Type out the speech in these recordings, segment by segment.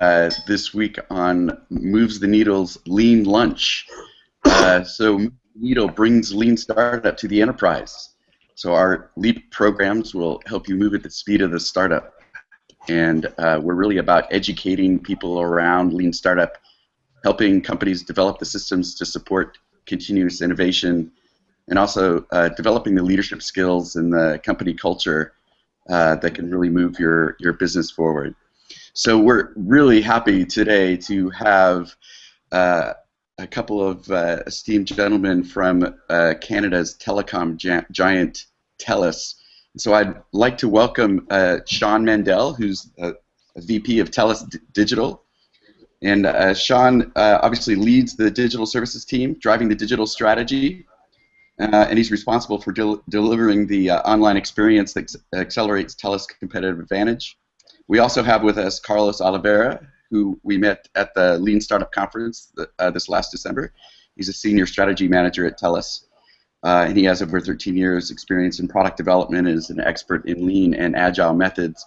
this week on Moves the Needle's Lean Lunch. So Move the Needle brings lean startup to the enterprise. So our LEAP programs will help you move at the speed of the startup. And we're really about educating people around lean startup, helping companies develop the systems to support continuous innovation, and also developing the leadership skills and the company culture that can really move your business forward. So we're really happy today to have a couple of esteemed gentlemen from Canada's telecom giant TELUS. So I'd like to welcome Shawn Mandel, who's a VP of TELUS Digital. And Shawn obviously leads the digital services team, driving the digital strategy. And he's responsible for delivering the online experience that accelerates TELUS' competitive advantage. We also have with us Carlos Oliveira, who we met at the Lean Startup Conference this last December. He's a senior strategy manager at TELUS, and he has over 13 years experience in product development and is an expert in lean and agile methods.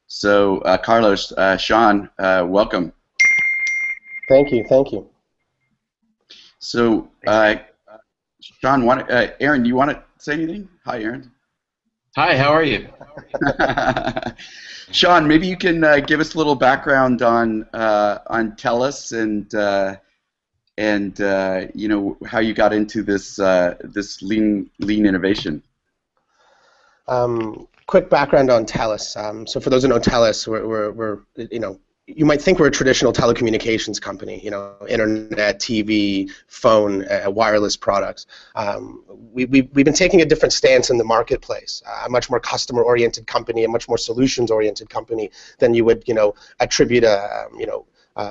So Carlos, Shawn, welcome. Thank you, thank you. So Shawn, Aaron, do you want to say anything? Hi, Aaron. Hi, how are you? Shawn, maybe you can give us a little background on TELUS and you know, how you got into this this lean innovation. Quick background on TELUS. So for those who know TELUS, we're you know, you might think we're a traditional telecommunications company, you know, internet, TV, phone, wireless products. We've been taking a different stance in the marketplace, a much more customer-oriented company, a much more solutions-oriented company than you would, you know, attribute a, you know,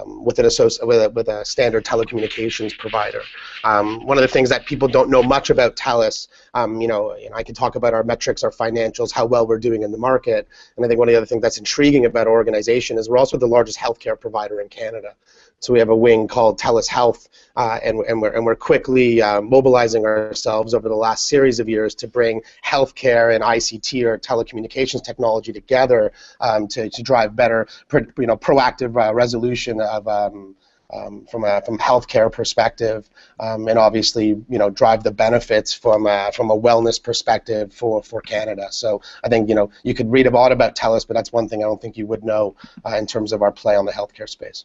with a standard telecommunications provider. One of the things that people don't know much about TELUS, you know, I can talk about our metrics, our financials, how well we're doing in the market, and I think one of the other things that's intriguing about our organization is we're also the largest healthcare provider in Canada. So we have a wing called TELUS Health, and we're quickly mobilizing ourselves over the last series of years to bring healthcare and ICT or telecommunications technology together to drive better, you know, proactive resolution of from healthcare perspective, and obviously, you know, drive the benefits from a wellness perspective for Canada. So I think, you know, you could read a lot about TELUS, but that's one thing I don't think you would know in terms of our play on the healthcare space.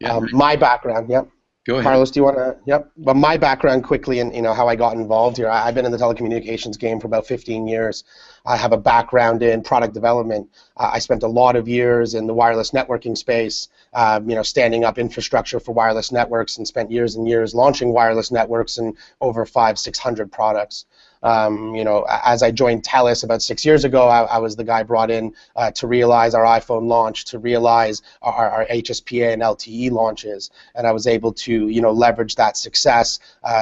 Yeah. My background, yep. Go ahead. Carlos, do you want to? Yep. But my background quickly, and you know how I got involved here. I've been in the telecommunications game for about 15 years. I have a background in product development. I spent a lot of years in the wireless networking space, you know, standing up infrastructure for wireless networks, and spent years and years launching wireless networks and over 500-600 products. You know, as I joined TELUS about 6 years ago, I was the guy brought in to realize our iPhone launch, to realize our HSPA and LTE launches, and I was able to, you know, leverage that success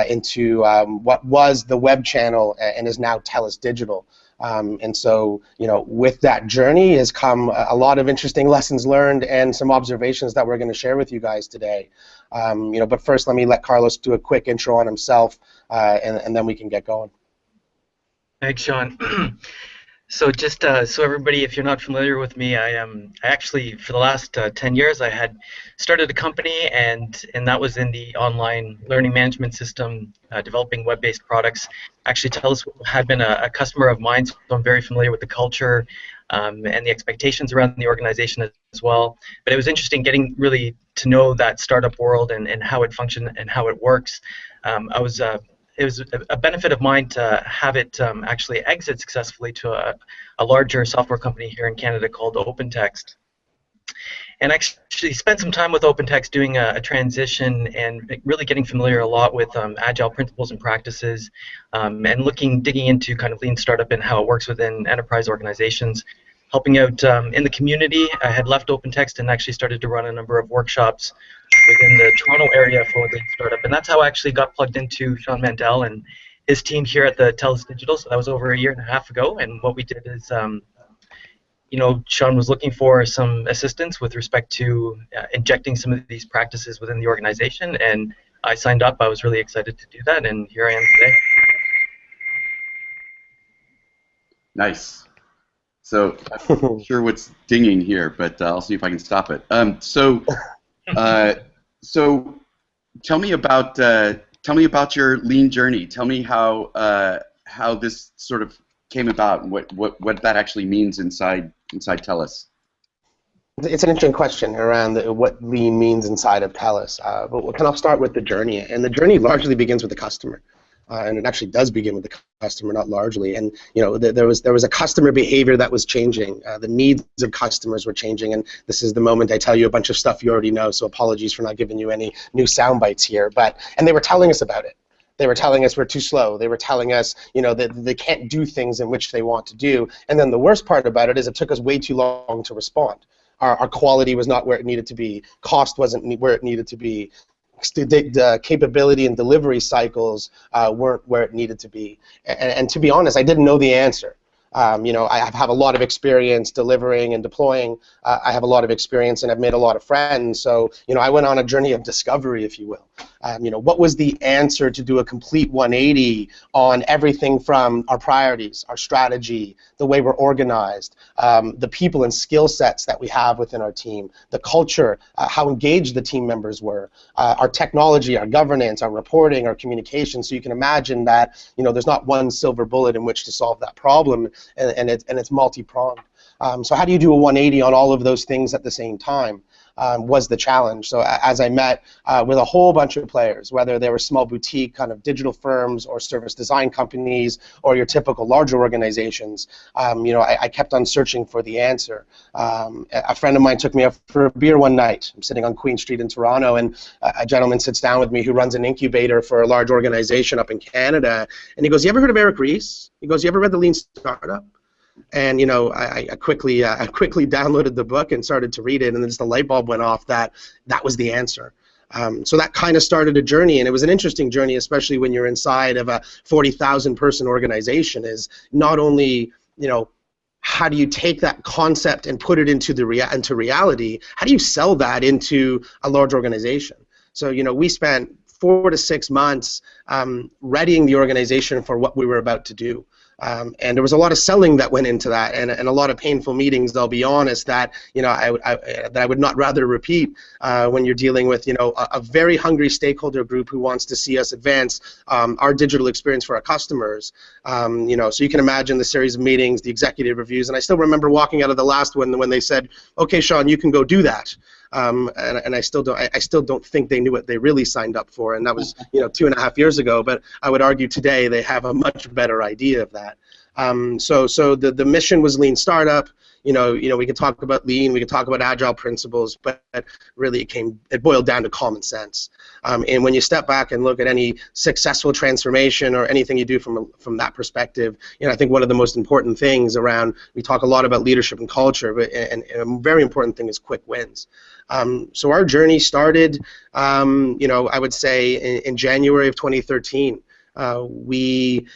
into what was the web channel and is now TELUS Digital. And so, you know, with that journey has come a lot of interesting lessons learned and some observations that we're going to share with you guys today. You know, but first, let Carlos do a quick intro on himself, and then we can get going. Thanks, Shawn. So just so everybody, if you're not familiar with me, I actually, for the last 10 years, I had started a company, and that was in the online learning management system, developing web-based products. Actually, TELUS had been a customer of mine, so I'm very familiar with the culture and the expectations around the organization as well. But it was interesting getting really to know that startup world and how it functions and how it works. It was a benefit of mine to have it actually exit successfully to a larger software company here in Canada called OpenText. And actually spent some time with OpenText doing a transition and really getting familiar a lot with agile principles and practices, and digging into kind of lean startup and how it works within enterprise organizations. Helping out in the community. I had left OpenText and actually started to run a number of workshops within the Toronto area for lean startup, and that's how I actually got plugged into Shawn Mandel and his team here at the TELUS Digital. So that was over 1.5 years ago, and what we did is, you know, Shawn was looking for some assistance with respect to injecting some of these practices within the organization, and I signed up. I was really excited to do that, and here I am today. Nice. So I'm not sure what's dinging here, but I'll see if I can stop it. So tell me about your lean journey. Tell me how this sort of came about and what that actually means inside TELUS. It's an interesting question around what lean means inside of TELUS. But I'll start with the journey, and the journey largely begins with the customer. And it actually does begin with the customer, not largely. And there was a customer behavior that was changing. The needs of customers were changing, and this is the moment I tell you a bunch of stuff you already know. So apologies for not giving you any new sound bites here. And they were telling us about it. They were telling us we're too slow. They were telling us, that they can't do things in which they want to do. And then the worst part about it is it took us way too long to respond. Our quality was not where it needed to be. Cost wasn't where it needed to be. The capability and delivery cycles weren't where it needed to be. And to be honest, I didn't know the answer. I have a lot of experience delivering and deploying. I have a lot of experience, and I've made a lot of friends. So, I went on a journey of discovery, if you will. What was the answer to do a complete 180 on everything from our priorities, our strategy, the way we're organized, the people and skill sets that we have within our team, the culture, how engaged the team members were, our technology, our governance, our reporting, our communication. So you can imagine that, there's not one silver bullet in which to solve that problem, and it's multi-pronged. So how do you do a 180 on all of those things at the same time? Was the challenge. So as I met with a whole bunch of players, whether they were small boutique kind of digital firms or service design companies or your typical larger organizations, I kept on searching for the answer. A friend of mine took me out for a beer one night. I'm sitting on Queen Street in Toronto, and a gentleman sits down with me who runs an incubator for a large organization up in Canada, and he goes, "You ever heard of Eric Ries?" He goes, "You ever read The Lean Startup?" And I quickly downloaded the book and started to read it, and then just the light bulb went off that was the answer. So that kind of started a journey, and it was an interesting journey, especially when you're inside of a 40,000 person organization. Is not only how do you take that concept and put it into reality? How do you sell that into a large organization? So we spent 4 to 6 months readying the organization for what we were about to do. And there was a lot of selling that went into that, and a lot of painful meetings. I'll be honest that I would not rather repeat when you're dealing with a very hungry stakeholder group who wants to see us advance our digital experience for our customers. So you can imagine the series of meetings, the executive reviews, and I still remember walking out of the last one when they said, "Okay, Shawn, you can go do that." And I still don't think they knew what they really signed up for, and that was 2.5 years ago. But I would argue today they have a much better idea of that. So the mission was Lean Startup. We could talk about lean, we could talk about agile principles, but really it boiled down to common sense. And when you step back and look at any successful transformation or anything you do from that perspective, I think one of the most important things around, we talk a lot about leadership and culture, but and a very important thing is quick wins. So our journey started, I would say in January of 2013. We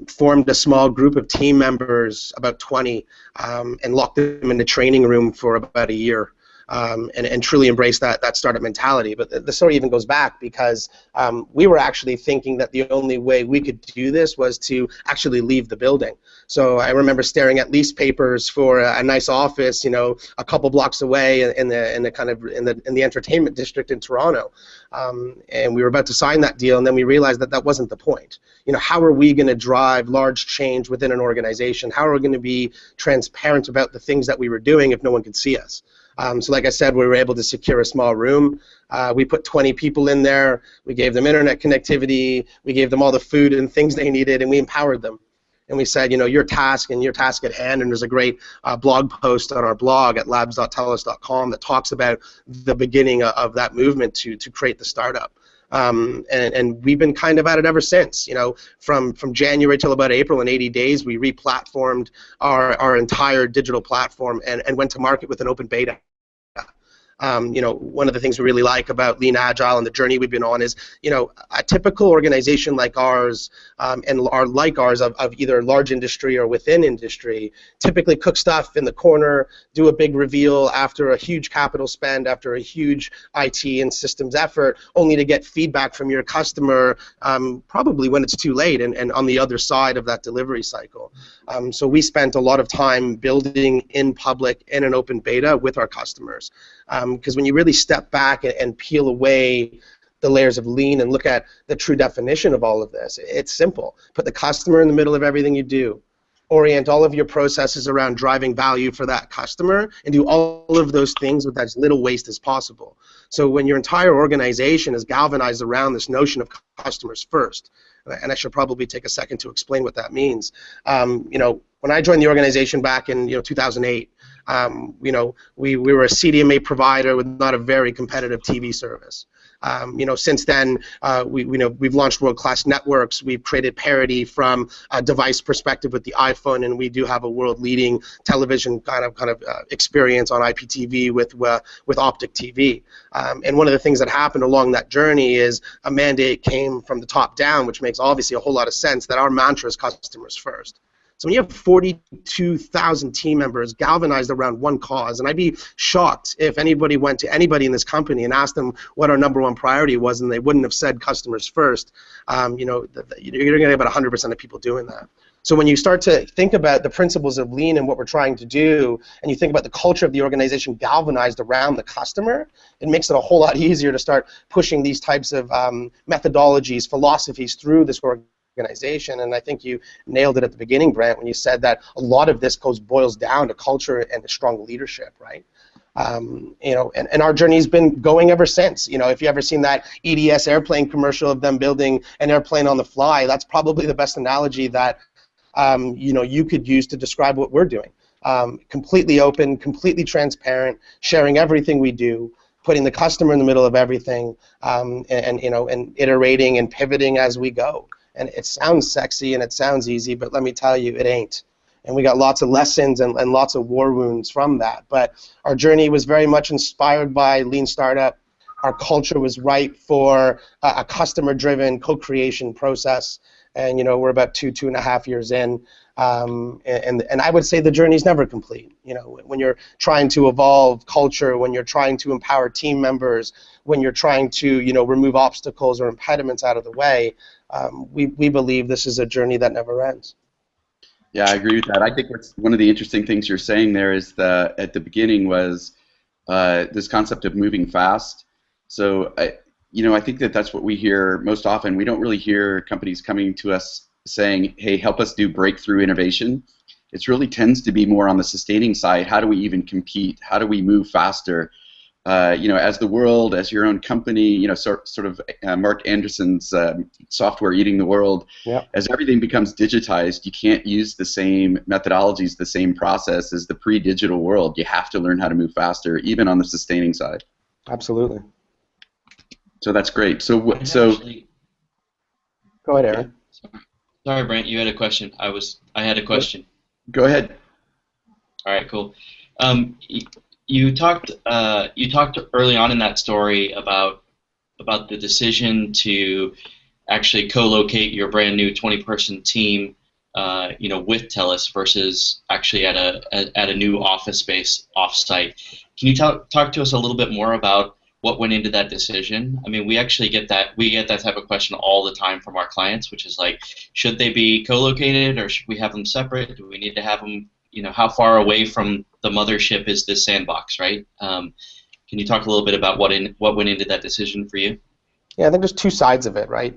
formed a small group of team members, about 20, and locked them in the training room for about a year. And truly embrace that startup mentality. But the story even goes back because we were actually thinking that the only way we could do this was to actually leave the building. So I remember staring at lease papers for a nice office, a couple blocks away in the entertainment district in Toronto, and we were about to sign that deal, and then we realized that wasn't the point. How are we going to drive large change within an organization? How are we going to be transparent about the things that we were doing if no one could see us? So like I said, we were able to secure a small room. We put 20 people in there. We gave them internet connectivity. We gave them all the food and things they needed, and we empowered them. And we said, your task at hand, and there's a great blog post on our blog at labs.telus.com that talks about the beginning of that movement to create the startup. And we've been kind of at it ever since. From January till about April, in 80 days, we re-platformed our entire digital platform and went to market with an open beta. One of the things we really like about Lean Agile and the journey we've been on is, a typical organization like ours of either large industry or within industry typically cook stuff in the corner, do a big reveal after a huge capital spend, after a huge IT and systems effort, only to get feedback from your customer probably when it's too late and on the other side of that delivery cycle. So we spent a lot of time building in public in an open beta with our customers. Because when you really step back and peel away the layers of lean and look at the true definition of all of this, it's simple. Put the customer in the middle of everything you do. Orient all of your processes around driving value for that customer and do all of those things with as little waste as possible. So when your entire organization is galvanized around this notion of customers first, and I should probably take a second to explain what that means. When I joined the organization back in 2008, we were a CDMA provider with not a very competitive TV service. Since then, we've launched world-class networks. We've created parity from a device perspective with the iPhone, and we do have a world-leading television kind of experience on IPTV with Optic TV. And one of the things that happened along that journey is a mandate came from the top down, which makes obviously a whole lot of sense that our mantra is customers first. So when you have 42,000 team members galvanized around one cause, and I'd be shocked if anybody went to anybody in this company and asked them what our number one priority was, and they wouldn't have said customers first. You're going to get about 100% of people doing that. So when you start to think about the principles of lean and what we're trying to do, and you think about the culture of the organization galvanized around the customer, it makes it a whole lot easier to start pushing these types of methodologies, philosophies through this organization. And I think you nailed it at the beginning, Brent, when you said that a lot of this boils down to culture and strong leadership, right? And our journey's been going ever since. If you ever seen that EDS airplane commercial of them building an airplane on the fly, that's probably the best analogy that you could use to describe what we're doing. Completely open, completely transparent, sharing everything we do, putting the customer in the middle of everything, and iterating and pivoting as we go. And it sounds sexy and it sounds easy, but let me tell you, it ain't. And we got lots of lessons and lots of war wounds from that. But our journey was very much inspired by Lean Startup. Our culture was ripe for a customer-driven co-creation process. And we're about 2.5 years in, and I would say the journey's never complete. When you're trying to evolve culture, when you're trying to empower team members, when you're trying to remove obstacles or impediments out of the way, we believe this is a journey that never ends. Yeah, I agree with that. I think what's one of the interesting things you're saying there is that at the beginning was this concept of moving fast. So I think that's what we hear most often. We don't really hear companies coming to us saying, hey, help us do breakthrough innovation. It really tends to be more on the sustaining side. How do we even compete? How do we move faster? As the world, as your own company, sort of Mark Anderson's software eating the world. Yeah. As everything becomes digitized, you can't use the same methodologies, the same process as the pre-digital world. You have to learn how to move faster, even on the sustaining side. Absolutely. So that's great. So go ahead, Aaron. Sorry, Brent, you had a question. I had a question. Go ahead. All right, cool. You talked early on in that story about the decision to actually co-locate your brand new 20-person team, with TELUS versus actually at a new office space offsite. Can you talk to us a little bit more about what went into that decision? I mean, we actually get that type of question all the time from our clients, which is like, should they be co-located or should we have them separate? Do we need to have them? How far away from the mothership is this sandbox, right? Can you talk a little bit about what went into that decision for you? Yeah, I think there's two sides of it, right?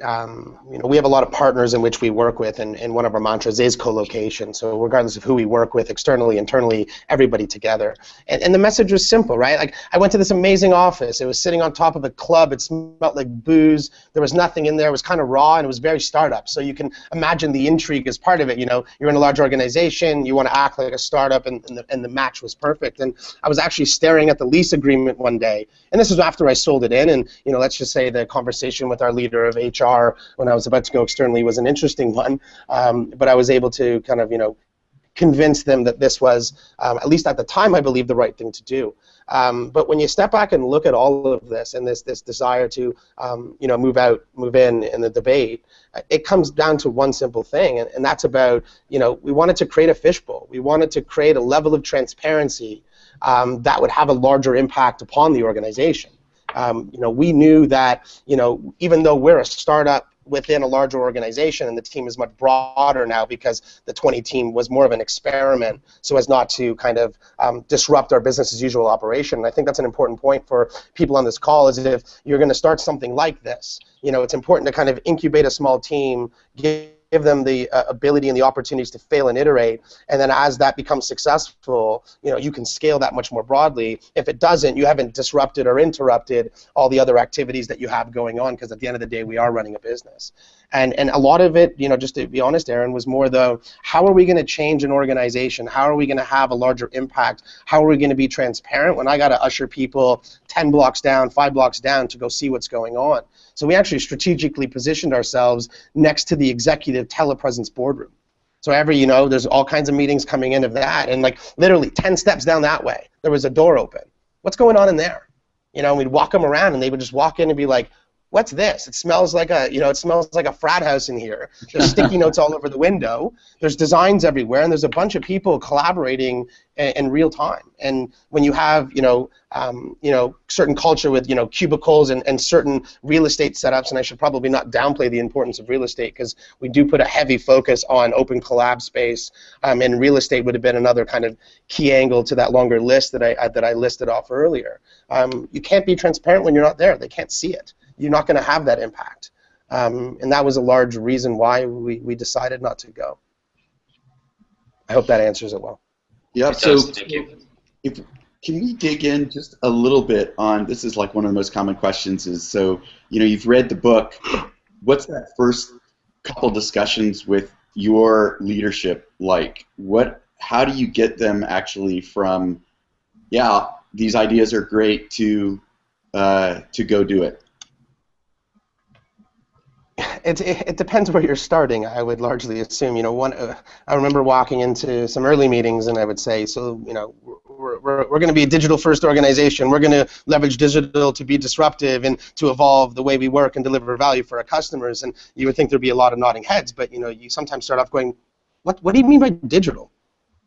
We have a lot of partners in which we work with, and one of our mantras is co-location. So regardless of who we work with, externally, internally, everybody together. And the message was simple, right? Like, I went to this amazing office. It was sitting on top of a club. It smelled like booze. There was nothing in there. It was kind of raw, and it was very startup. So you can imagine the intrigue as part of it. You're in a large organization. You want to act like a startup, and the match was perfect. And I was actually staring at the lease agreement one day, and this was after I sold it in. And let's just say the conversation with our leader of HR when I was about to go externally was an interesting one, but I was able to kind of convince them that this was, at least at the time, I believe, the right thing to do. But when you step back and look at all of this and this desire to move in the debate, it comes down to one simple thing, and that's about, we wanted to create a fishbowl. We wanted to create a level of transparency that would have a larger impact upon the organization. We knew that, even though we're a startup within a larger organization, and the team is much broader now because the 20 team was more of an experiment so as not to kind of disrupt our business as usual operation. And I think that's an important point for people on this call, is if you're going to start something like this, it's important to kind of incubate a small team, give them the ability and the opportunities to fail and iterate, and then as that becomes successful, you can scale that much more broadly. If it doesn't, you haven't disrupted or interrupted all the other activities that you have going on, because at the end of the day, we are running a business. And a lot of it, just to be honest, Aaron, was more how are we going to change an organization? How are we going to have a larger impact? How are we going to be transparent when I got to usher people 10 blocks down, 5 blocks down to go see what's going on? So we actually strategically positioned ourselves next to the executive telepresence boardroom. So there's all kinds of meetings coming in of that, and like literally 10 steps down that way, there was a door open. What's going on in there? We'd walk them around, and they would just walk in and be like, "What's this? It smells like a frat house in here. There's sticky notes all over the window. There's designs everywhere, and there's a bunch of people collaborating in real time." And when you have certain culture with cubicles and certain real estate setups, and I should probably not downplay the importance of real estate, because we do put a heavy focus on open collab space, and real estate would have been another kind of key angle to that longer list that I listed off earlier. You can't be transparent when you're not there. They can't see it. You're not going to have that impact. And that was a large reason why we decided not to go. I hope that answers it well. Yeah, so can we dig in just a little bit on, this is like one of the most common questions is, so, you've read the book. What's that first couple discussions with your leadership like? How do you get them actually from, yeah, these ideas are great, to go do it? It depends where you're starting, I would largely assume. I remember walking into some early meetings, and I would say, so, we're going to be a digital-first organization. We're going to leverage digital to be disruptive and to evolve the way we work and deliver value for our customers. And you would think there'd be a lot of nodding heads, but you sometimes start off going, what do you mean by digital?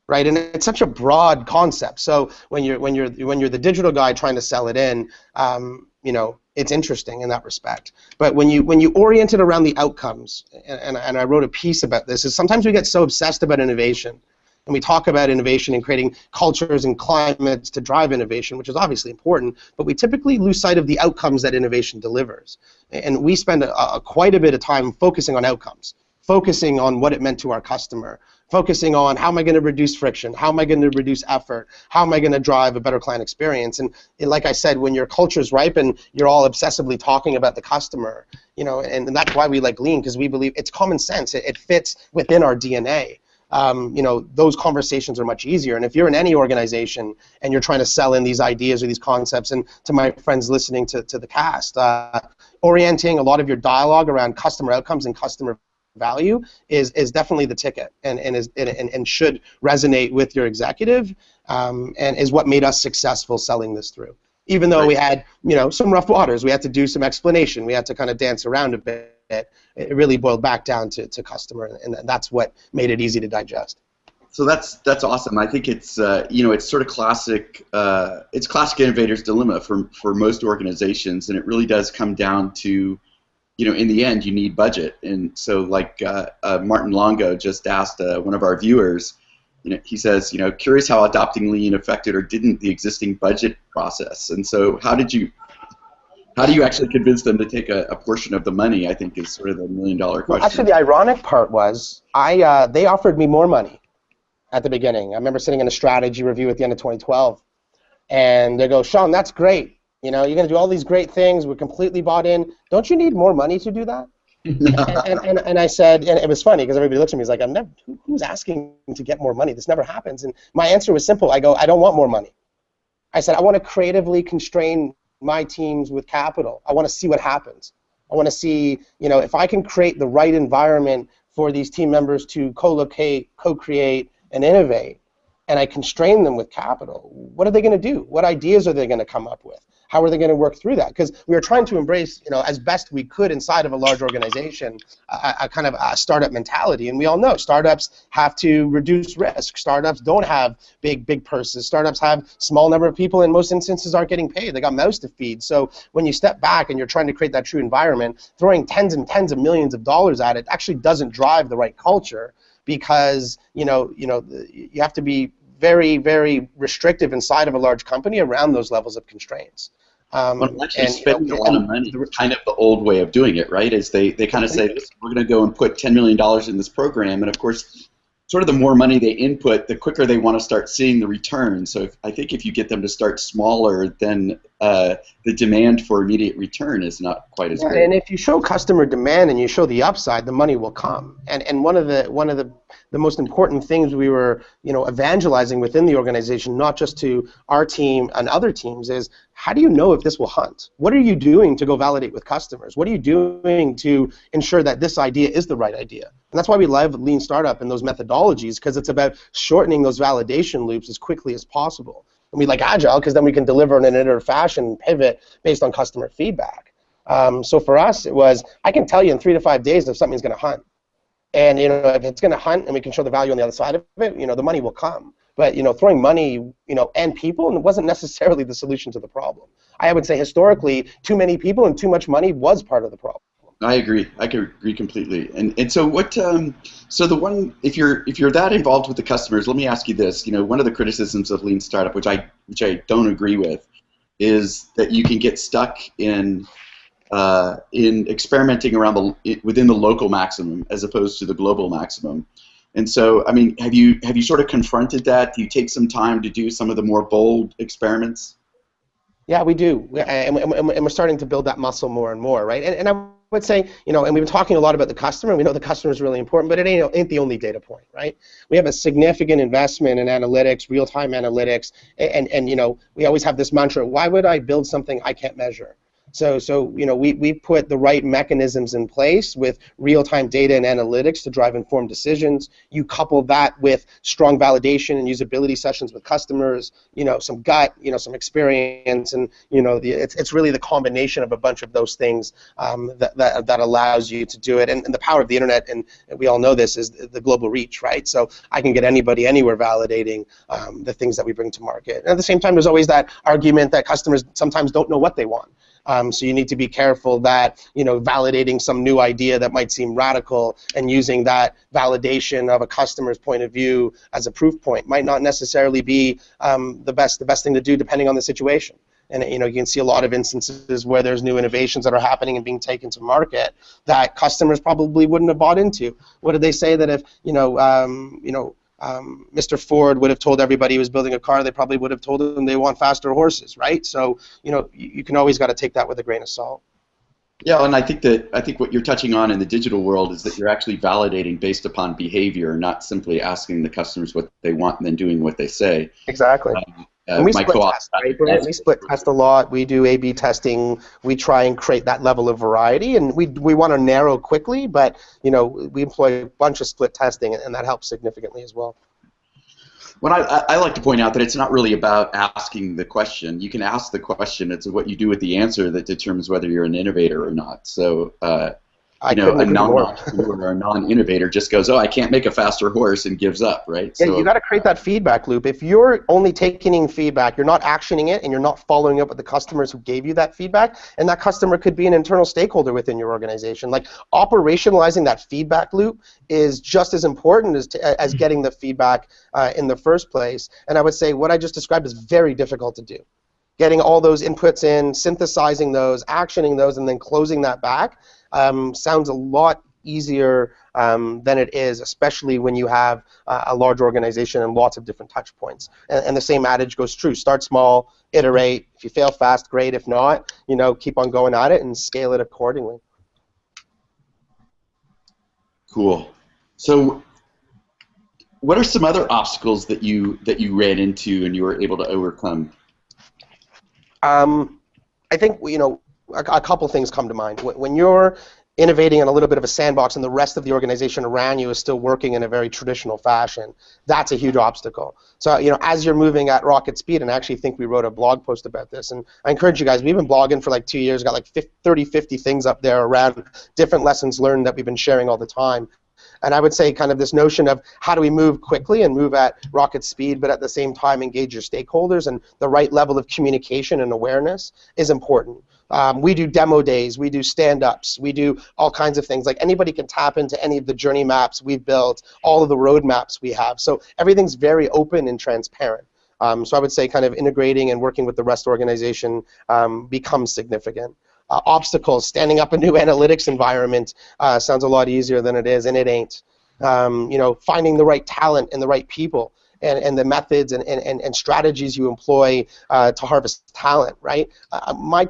Right, and it's such a broad concept. So when you're the digital guy trying to sell it in, it's interesting in that respect. But when you orient it around the outcomes, and I wrote a piece about this, is sometimes we get so obsessed about innovation, and we talk about innovation and creating cultures and climates to drive innovation, which is obviously important, but we typically lose sight of the outcomes that innovation delivers. And we spend quite a bit of time focusing on outcomes, focusing on what it meant to our customer, focusing on how am I going to reduce friction, how am I going to reduce effort, how am I going to drive a better client experience. And like I said, when your culture's ripe and you're all obsessively talking about the customer, and that's why we like Lean, because we believe it's common sense. It fits within our DNA. Those conversations are much easier. And if you're in any organization and you're trying to sell in these ideas or these concepts, and to my friends listening to the cast, orienting a lot of your dialogue around customer outcomes and customer value is definitely the ticket, and should resonate with your executive, and is what made us successful selling this through. Even though we had some rough waters, we had to do some explanation, we had to kind of dance around a bit. It really boiled back down to customer, and that's what made it easy to digest. So that's awesome. I think it's it's sort of classic. It's classic innovator's dilemma for most organizations, and it really does come down to, in the end, you need budget. And so, like Martin Longo just asked one of our viewers, he says, curious how adopting Lean affected or didn't the existing budget process. And so, how do you actually convince them to take a portion of the money? I think is sort of the $1 million question. Well, actually, the ironic part was they offered me more money at the beginning. I remember sitting in a strategy review at the end of 2012, and they go, "Shawn, that's great. You're going to do all these great things. We're completely bought in. Don't you need more money to do that?" and I said, and it was funny because everybody looks at me, is like, who's asking to get more money? This never happens. And my answer was simple. I go, I don't want more money. I said, I want to creatively constrain my teams with capital. I want to see what happens. I want to see, if I can create the right environment for these team members to co-locate, co-create, and innovate, and I constrain them with capital, what are they going to do? What ideas are they going to come up with? How are they going to work through that? Because we are trying to embrace, as best we could inside of a large organization, a kind of a startup mentality. And we all know startups have to reduce risk. Startups don't have big purses. Startups have small number of people, in most instances aren't getting paid. They got mouths to feed. So when you step back and you're trying to create that true environment, throwing tens and tens of millions of dollars at it actually doesn't drive the right culture, because you have to be very, very restrictive inside of a large company around those levels of constraints. Well, actually, spending a lot of money is kind of the old way of doing it, right? Is they kind of say, listen, we're going to go and put $10 million in this program, and of course, sort of the more money they input, the quicker they want to start seeing the return. So I think if you get them to start smaller, then the demand for immediate return is not quite as great. And if you show customer demand and you show the upside, the money will come. And one of the most important things we were evangelizing within the organization, not just to our team and other teams, is how do you know if this will hunt? What are you doing to go validate with customers? What are you doing to ensure that this idea is the right idea? And that's why we love Lean Startup and those methodologies, because it's about shortening those validation loops as quickly as possible. And we like Agile because then we can deliver in an iterative fashion and pivot based on customer feedback. So for us, it was, I can tell you in 3 to 5 days if something's going to hunt. And if it's going to hunt and we can show the value on the other side of it, the money will come. But throwing money, and people wasn't necessarily the solution to the problem. I would say historically, too many people and too much money was part of the problem. I agree. I can agree completely. And so what? So the one, if you're that involved with the customers, let me ask you this. One of the criticisms of Lean Startup, which I don't agree with, is that you can get stuck in experimenting around within the local maximum as opposed to the global maximum. And so, I mean, have you sort of confronted that? Do you take some time to do some of the more bold experiments? Yeah, we do, and we're starting to build that muscle more and more, right? And I would say, and we've been talking a lot about the customer. We know the customer is really important, but it ain't the only data point, right? We have a significant investment in analytics, real-time analytics, and we always have this mantra: why would I build something I can't measure? So we put the right mechanisms in place with real-time data and analytics to drive informed decisions. You couple that with strong validation and usability sessions with customers, some gut, some experience, and it's really the combination of a bunch of those things that allows you to do it. And the power of the internet, and we all know this, is the global reach, right? So I can get anybody anywhere validating the things that we bring to market. And at the same time, there's always that argument that customers sometimes don't know what they want. So you need to be careful that validating some new idea that might seem radical and using that validation of a customer's point of view as a proof point might not necessarily be the best thing to do depending on the situation. And you can see a lot of instances where there's new innovations that are happening and being taken to market that customers probably wouldn't have bought into. What did they say that if Mr. Ford would have told everybody he was building a car, they probably would have told him they want faster horses, right? So, you can always got to take that with a grain of salt. Yeah, and I think what you're touching on in the digital world is that you're actually validating based upon behavior, not simply asking the customers what they want and then doing what they say. Exactly. And we split test, right, Brent? We split test a lot. We do A/B testing. We try and create that level of variety, and we want to narrow quickly, but we employ a bunch of split testing, and that helps significantly as well. Well, I like to point out that it's not really about asking the question. You can ask the question. It's what you do with the answer that determines whether you're an innovator or not. So, a non-entrepreneur or a non-innovator just goes, oh, I can't make a faster horse, and gives up, right? Yeah, so you got to create that feedback loop. If you're only taking feedback, you're not actioning it, and you're not following up with the customers who gave you that feedback, and that customer could be an internal stakeholder within your organization. Like, operationalizing that feedback loop is just as important as getting the feedback in the first place. And I would say what I just described is very difficult to do. Getting all those inputs in, synthesizing those, actioning those, and then closing that back sounds a lot easier than it is, especially when you have a large organization and lots of different touch points. And the same adage goes true. Start small, iterate. If you fail fast, great. If not, keep on going at it and scale it accordingly. Cool. So what are some other obstacles that you ran into and you were able to overcome? I think a couple things come to mind. When you're innovating in a little bit of a sandbox and the rest of the organization around you is still working in a very traditional fashion, that's a huge obstacle. So, as you're moving at rocket speed, and I actually think we wrote a blog post about this, and I encourage you guys, we've been blogging for like 2 years, got like 30, 50 things up there around different lessons learned that we've been sharing all the time. And I would say kind of this notion of how do we move quickly and move at rocket speed, but at the same time engage your stakeholders, and the right level of communication and awareness is important. We do demo days, we do stand-ups, we do all kinds of things. Like anybody can tap into any of the journey maps we've built, all of the roadmaps we have. So everything's very open and transparent. So I would say kind of integrating and working with the rest of the organization becomes significant. Obstacles, standing up a new analytics environment sounds a lot easier than it is, and it ain't. Finding the right talent and the right people, and the methods and strategies you employ to harvest talent, right? My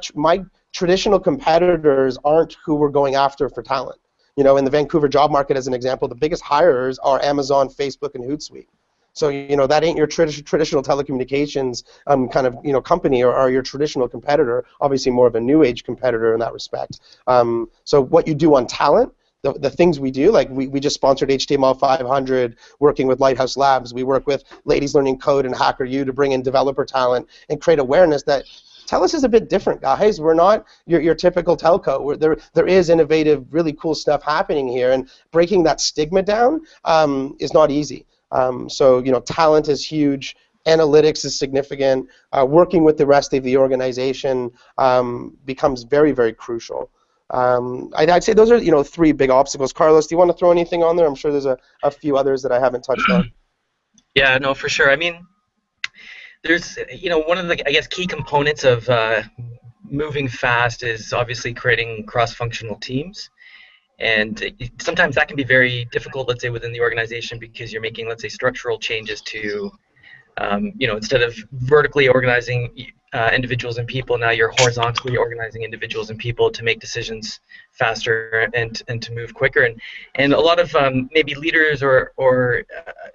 traditional competitors aren't who we're going after for talent. In the Vancouver job market, as an example, the biggest hirers are Amazon, Facebook, and Hootsuite. So, that ain't your traditional telecommunications company or your traditional competitor, obviously more of a new age competitor in that respect. So what you do on talent, the things we do, like we just sponsored HTML 500, working with Lighthouse Labs. We work with Ladies Learning Code and HackerU to bring in developer talent and create awareness that TELUS is a bit different, guys. We're not your typical telco. There is innovative, really cool stuff happening here, and breaking that stigma down is not easy. So talent is huge. Analytics is significant. Working with the rest of the organization becomes very, very crucial. I'd say those are 3 big obstacles. Carlos, do you want to throw anything on there? I'm sure there's a few others that I haven't touched on. Yeah, no, for sure. I mean, there's one of the key components of moving fast is obviously creating cross-functional teams. And sometimes that can be very difficult, let's say, within the organization, because you're making, let's say, structural changes to, instead of vertically organizing individuals and people, now you're horizontally organizing individuals and people to make decisions faster and to move quicker. And a lot of maybe leaders or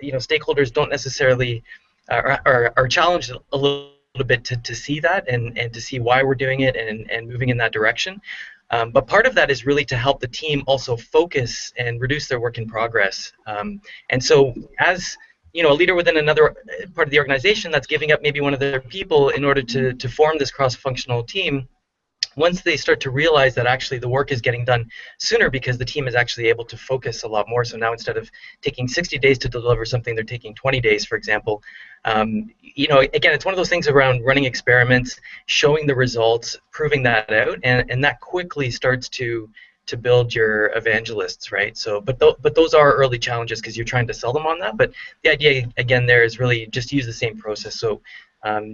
stakeholders don't necessarily are challenged a little bit to see that and to see why we're doing it and moving in that direction. But part of that is really to help the team also focus and reduce their work in progress. And so as a leader within another part of the organization that's giving up maybe one of their people in order to form this cross-functional team, once they start to realize that actually the work is getting done sooner because the team is actually able to focus a lot more. So now instead of taking 60 days to deliver something, they're taking 20 days, for example. Again, it's one of those things around running experiments, showing the results, proving that out, and that quickly starts to build your evangelists, right? So, but those are early challenges because you're trying to sell them on that. But the idea, again, there is really just use the same process. So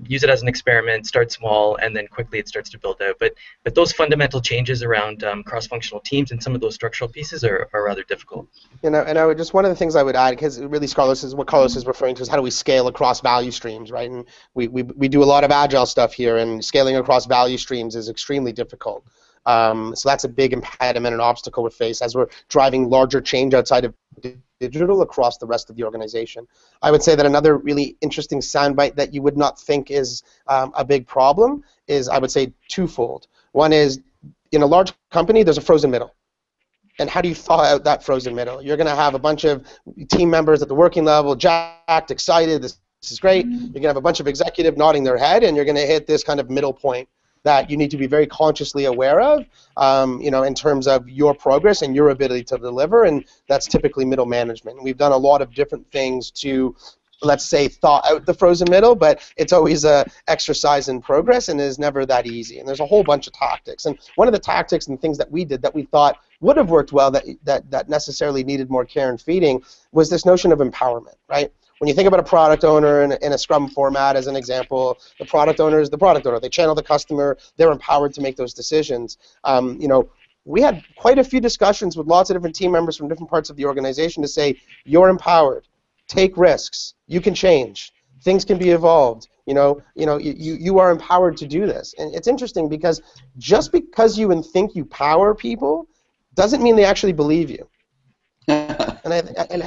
use it as an experiment, start small, and then quickly it starts to build out. But those fundamental changes around cross-functional teams and some of those structural pieces are rather difficult. And I would just, one of the things I would add, because really Carlos is referring to, is how do we scale across value streams, right? And we do a lot of agile stuff here, and scaling across value streams is extremely difficult. So that's a big impediment and obstacle we face as we're driving larger change outside of digital across the rest of the organization. I would say that another really interesting soundbite that you would not think is a big problem is, I would say, twofold. One is, in a large company, there's a frozen middle. And how do you thaw out that frozen middle? You're going to have a bunch of team members at the working level, jacked, excited, this is great. You're going to have a bunch of executive nodding their head, and you're going to hit this kind of middle point that you need to be very consciously aware of, in terms of your progress and your ability to deliver, and that's typically middle management. We've done a lot of different things to, let's say, thaw out the frozen middle, but it's always a exercise in progress and is never that easy. And there's a whole bunch of tactics. And one of the tactics and things that we did that we thought would have worked well, that necessarily needed more care and feeding, was this notion of empowerment, right? When you think about a product owner in a Scrum format, as an example, the product owner is the product owner. They channel the customer. They're empowered to make those decisions. We had quite a few discussions with lots of different team members from different parts of the organization to say, you're empowered. Take risks. You can change. Things can be evolved. You are empowered to do this. And it's interesting because just because you think you power people doesn't mean they actually believe you. And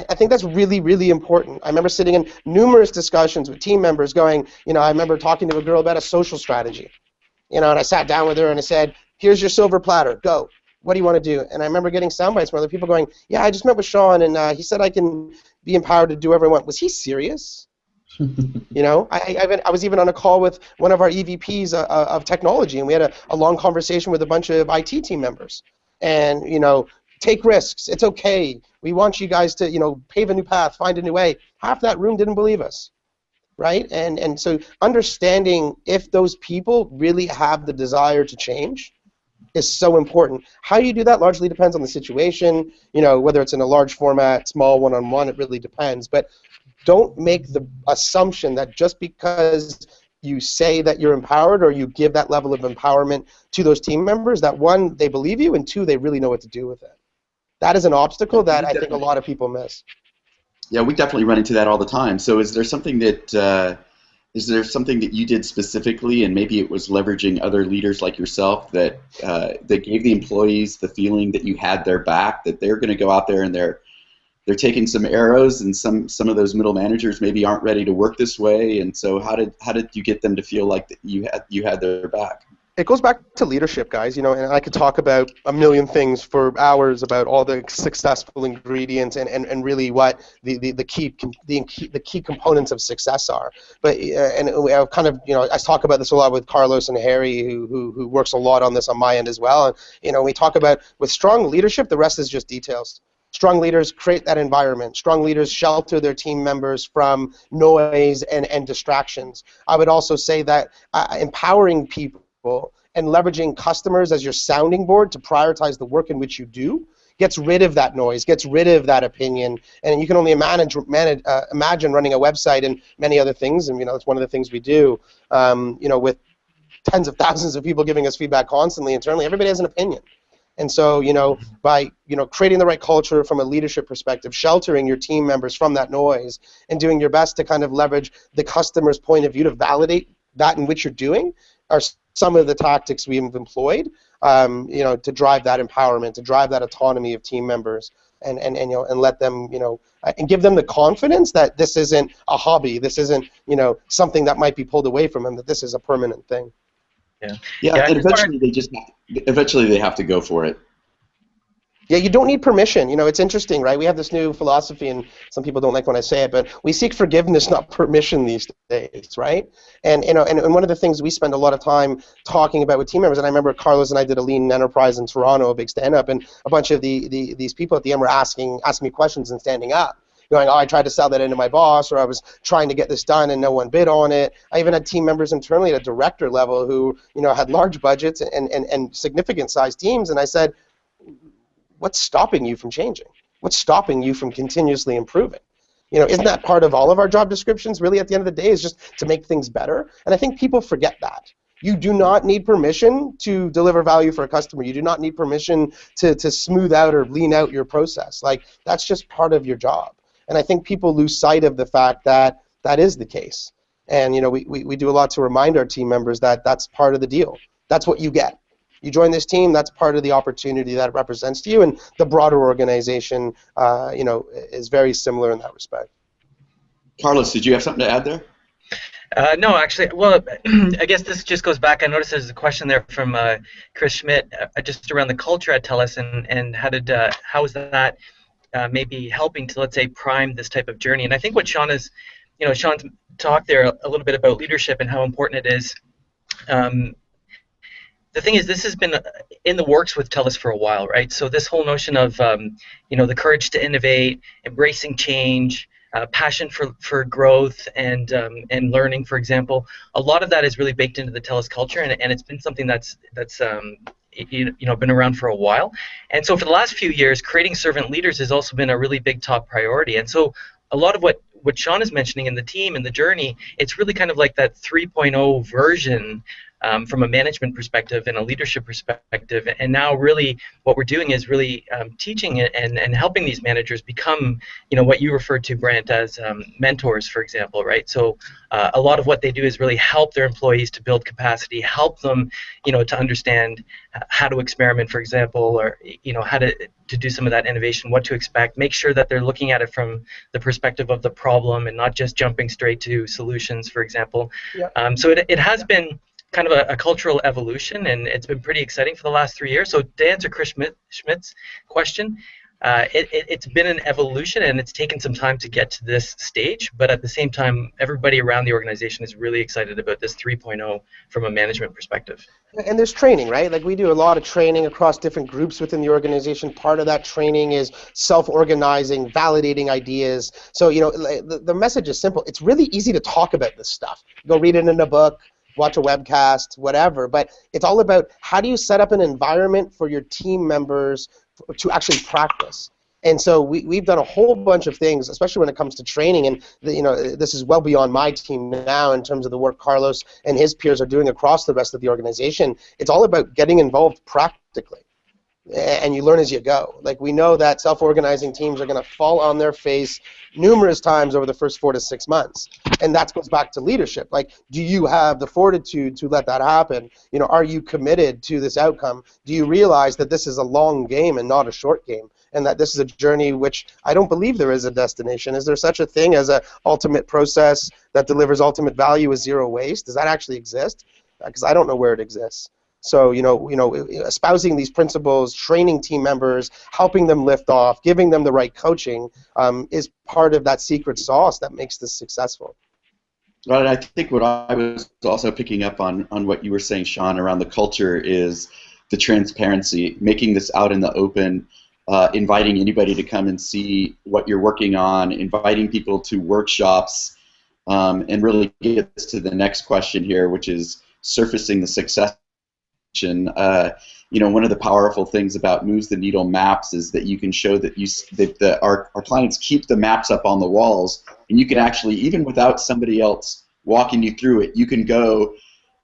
I think that's really, really important. I remember sitting in numerous discussions with team members going, I remember talking to a girl about a social strategy, and I sat down with her and I said, here's your silver platter, go. And she said, well, what does that mean? And I said, What do you want to do? And I remember getting sound bites from other people going, yeah, I just met with Shawn, and he said I can be empowered to do whatever I want. Was he serious? You know, I was even on a call with one of our EVPs of technology, and we had a long conversation with a bunch of IT team members. And, you know, take risks. It's okay. We want you guys to, you know, pave a new path, find a new way. Half that room didn't believe us, right? And so understanding if those people really have the desire to change is so important. How you do that largely depends on the situation, you know, whether it's in a large format, small one-on-one, it really depends. But don't make the assumption that just because you say that you're empowered or you give that level of empowerment to those team members, that one, they believe you, and two, they really know what to do with it. That is an obstacle that I think a lot of people miss. Yeah, we definitely run into that all the time. So is there something that you did specifically, and maybe it was leveraging other leaders like yourself that gave the employees the feeling that you had their back, that they're going to go out there and they're taking some arrows, and some of those middle managers maybe aren't ready to work this way, and so how did you get them to feel like that you had their back? It goes back to leadership, guys. You know, and I could talk about a million things for hours about all the successful ingredients and really what the key components of success are. But and I've kind of, you know, I talk about this a lot with Carlos and Harry, who works a lot on this on my end as well. And you know, we talk about with strong leadership, the rest is just details. Strong leaders create that environment. Strong leaders shelter their team members from noise and distractions. I would also say that empowering people and leveraging customers as your sounding board to prioritize the work in which you do gets rid of that noise, gets rid of that opinion, and you can only imagine running a website and many other things, and you know, it's one of the things we do, you know, with tens of thousands of people giving us feedback constantly internally. Everybody has an opinion. And so, you know, by, you know, creating the right culture from a leadership perspective, sheltering your team members from that noise, and doing your best to kind of leverage the customer's point of view to validate that in which you're doing are some of the tactics we've employed, you know, to drive that empowerment, to drive that autonomy of team members, and you know, and let them, you know, and give them the confidence that this isn't a hobby, this isn't, you know, something that might be pulled away from them, that this is a permanent thing. Yeah, and eventually they have to go for it. Yeah, you don't need permission. You know, it's interesting, right? We have this new philosophy, and some people don't like when I say it, but we seek forgiveness, not permission these days, right? And you know, and one of the things we spend a lot of time talking about with team members, and I remember Carlos and I did a lean enterprise in Toronto, a big stand-up, and a bunch of these people at the end were asking me questions and standing up, going, oh, I tried to sell that into my boss, or I was trying to get this done and no one bid on it. I even had team members internally at a director level who, you know, had large budgets and significant sized teams, and I said, what's stopping you from changing? What's stopping you from continuously improving? You know, isn't that part of all of our job descriptions? Really, at the end of the day, is just to make things better. And I think people forget that. You do not need permission to deliver value for a customer. You do not need permission to smooth out or lean out your process. Like, that's just part of your job. And I think people lose sight of the fact that that is the case. And, you know, we do a lot to remind our team members that that's part of the deal. That's what you get. You join this team, that's part of the opportunity that it represents to you, and the broader organization, you know, is very similar in that respect. Carlos, did you have something to add there? No, actually, well, I guess this just goes back. I noticed there's a question there from Chris Schmidt just around the culture at TELUS, and how is that maybe helping to, let's say, prime this type of journey. And I think what Shawn is, you know, Shawn's talked there a little bit about leadership and how important it is. The thing is, this has been in the works with TELUS for a while, right? So this whole notion of, you know, the courage to innovate, embracing change, passion for growth and learning, for example, a lot of that is really baked into the TELUS culture, and it's been something that's you know, been around for a while. And so for the last few years, creating servant leaders has also been a really big top priority. And so a lot of what Shawn is mentioning in the team and the journey, it's really kind of like that 3.0 version from a management perspective and a leadership perspective. And now really what we're doing is really teaching it and helping these managers become, you know, what you referred to, Brant, as mentors, for example, right? So a lot of what they do is really help their employees to build capacity, help them, you know, to understand how to experiment, for example, or, you know, how to do some of that innovation, what to expect, make sure that they're looking at it from the perspective of the problem and not just jumping straight to solutions, for example. Yeah. So it has been kind of a cultural evolution, and it's been pretty exciting for the last 3 years. So to answer Chris Schmidt's question, it's been an evolution, and it's taken some time to get to this stage, but at the same time, everybody around the organization is really excited about this 3.0 from a management perspective. And there's training, right? Like we do a lot of training across different groups within the organization. Part of that training is self-organizing, validating ideas. So, the message is simple. It's really easy to talk about this stuff. Go read it in a book, watch a webcast, whatever. But it's all about how do you set up an environment for your team members to actually practice. And so we've done a whole bunch of things, especially when it comes to training, and this is well beyond my team now in terms of the work Carlos and his peers are doing across the rest of the organization. It's all about getting involved practically, and you learn as you go. Like we know that self-organizing teams are going to fall on their face numerous times over the first 4 to 6 months, and that goes back to leadership. Like, do you have the fortitude to let that happen? Are you committed to this outcome? Do you realize that this is a long game and not a short game? And that this is a journey which I don't believe there is a destination. Is there such a thing as an ultimate process that delivers ultimate value with zero waste? Does that actually exist? Because I don't know where it exists. So, espousing these principles, training team members, helping them lift off, giving them the right coaching is part of that secret sauce that makes this successful. Well, I think what I was also picking up on what you were saying, Shawn, around the culture is the transparency, making this out in the open. Inviting anybody to come and see what you're working on, inviting people to workshops, and really get to the next question here, which is surfacing the success. One of the powerful things about Moves the Needle maps is that you can show that our clients keep the maps up on the walls, and you can actually, even without somebody else walking you through it, you can go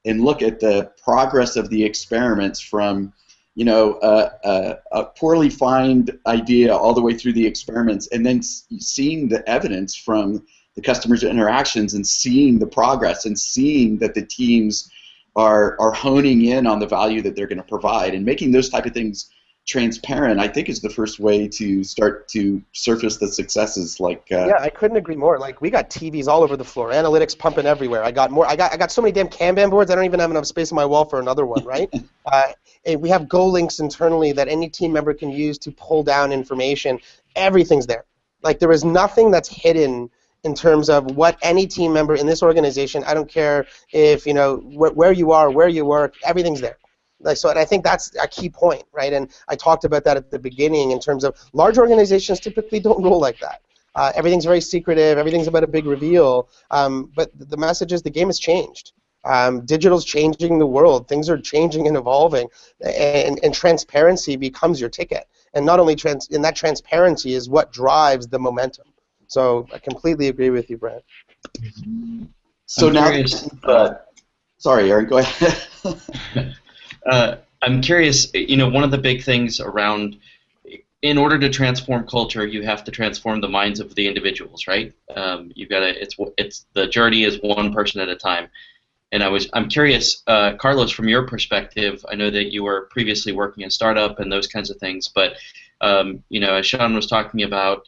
and look at the progress of the experiments from a poorly defined idea all the way through the experiments, and then seeing the evidence from the customers' interactions and seeing the progress and seeing that the teams are honing in on the value that they're going to provide, and making those type of things transparent, I think, is the first way to start to surface the successes. Yeah, I couldn't agree more. Like we got TVs all over the floor, analytics pumping everywhere. I got so many damn Kanban boards. I don't even have enough space on my wall for another one, right? And we have Go links internally that any team member can use to pull down information. Everything's there. Like there is nothing that's hidden in terms of what any team member in this organization. I don't care if where you are, where you work. Everything's there. And I think that's a key point, right? And I talked about that at the beginning in terms of large organizations typically don't roll like that. Everything's very secretive. Everything's about a big reveal. But the message is the game has changed. Digital's changing the world. Things are changing and evolving, and transparency becomes your ticket. And not only and that transparency is what drives the momentum. So I completely agree with you, Brent. So sorry, Aaron, go ahead. I'm curious, one of the big things around, in order to transform culture, you have to transform the minds of the individuals, right? You've got to, it's the journey is one person at a time. And I'm curious, Carlos, from your perspective, I know that you were previously working in startup and those kinds of things, but as Shawn was talking about,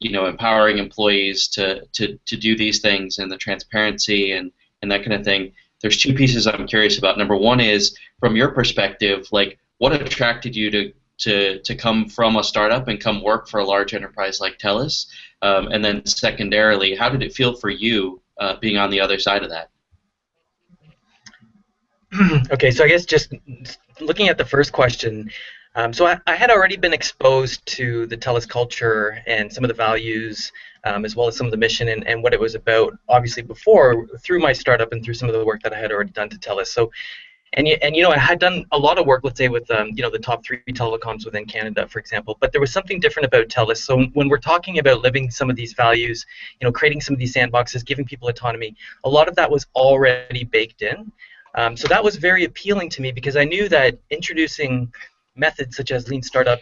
empowering employees to do these things and the transparency and that kind of thing. There's two pieces I'm curious about. Number one is, from your perspective, like what attracted you to come from a startup and come work for a large enterprise like TELUS? And then secondarily, how did it feel for you being on the other side of that? Okay, so I guess just looking at the first question, so I had already been exposed to the TELUS culture and some of the values, as well as some of the mission and what it was about, obviously before, through my startup and through some of the work that I had already done to TELUS. So, I had done a lot of work, let's say, with the top 3 telecoms within Canada, for example. But there was something different about TELUS. So when we're talking about living some of these values, creating some of these sandboxes, giving people autonomy, a lot of that was already baked in. So that was very appealing to me because I knew that introducing methods such as lean startup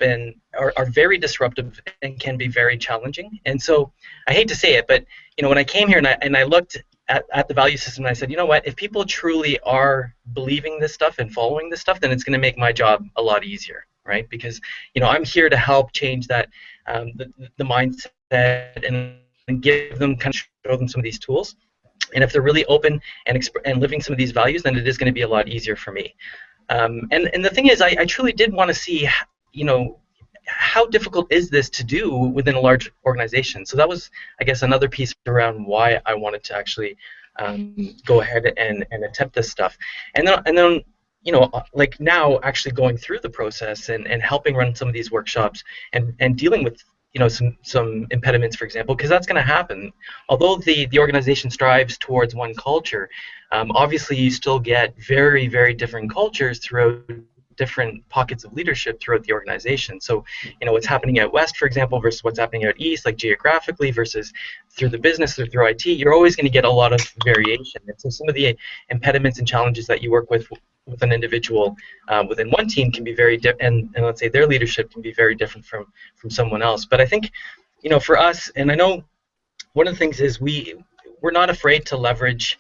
are very disruptive and can be very challenging. And so I hate to say it, but when I came here and I looked at the value system, and I said, you know what, if people truly are believing this stuff and following this stuff, then it's going to make my job a lot easier, right? Because I'm here to help change that the mindset and give them, kind of show them some of these tools. and if they're really open and living some of these values, then it is going to be a lot easier for me. And the thing is, I truly did want to see, how difficult is this to do within a large organization? So that was, I guess, another piece around why I wanted to actually go ahead and attempt this stuff. And then like now actually going through the process and helping run some of these workshops and dealing with some impediments, for example, because that's going to happen. Although the organization strives towards one culture, obviously you still get very, very different cultures throughout different pockets of leadership throughout the organization. So, what's happening out west, for example, versus what's happening out east, like geographically versus through the business or through IT, you're always going to get a lot of variation. And so some of the impediments and challenges that you work with an individual within one team can be very different, and let's say their leadership can be very different from someone else. But I think, for us, and I know one of the things is we're not afraid to leverage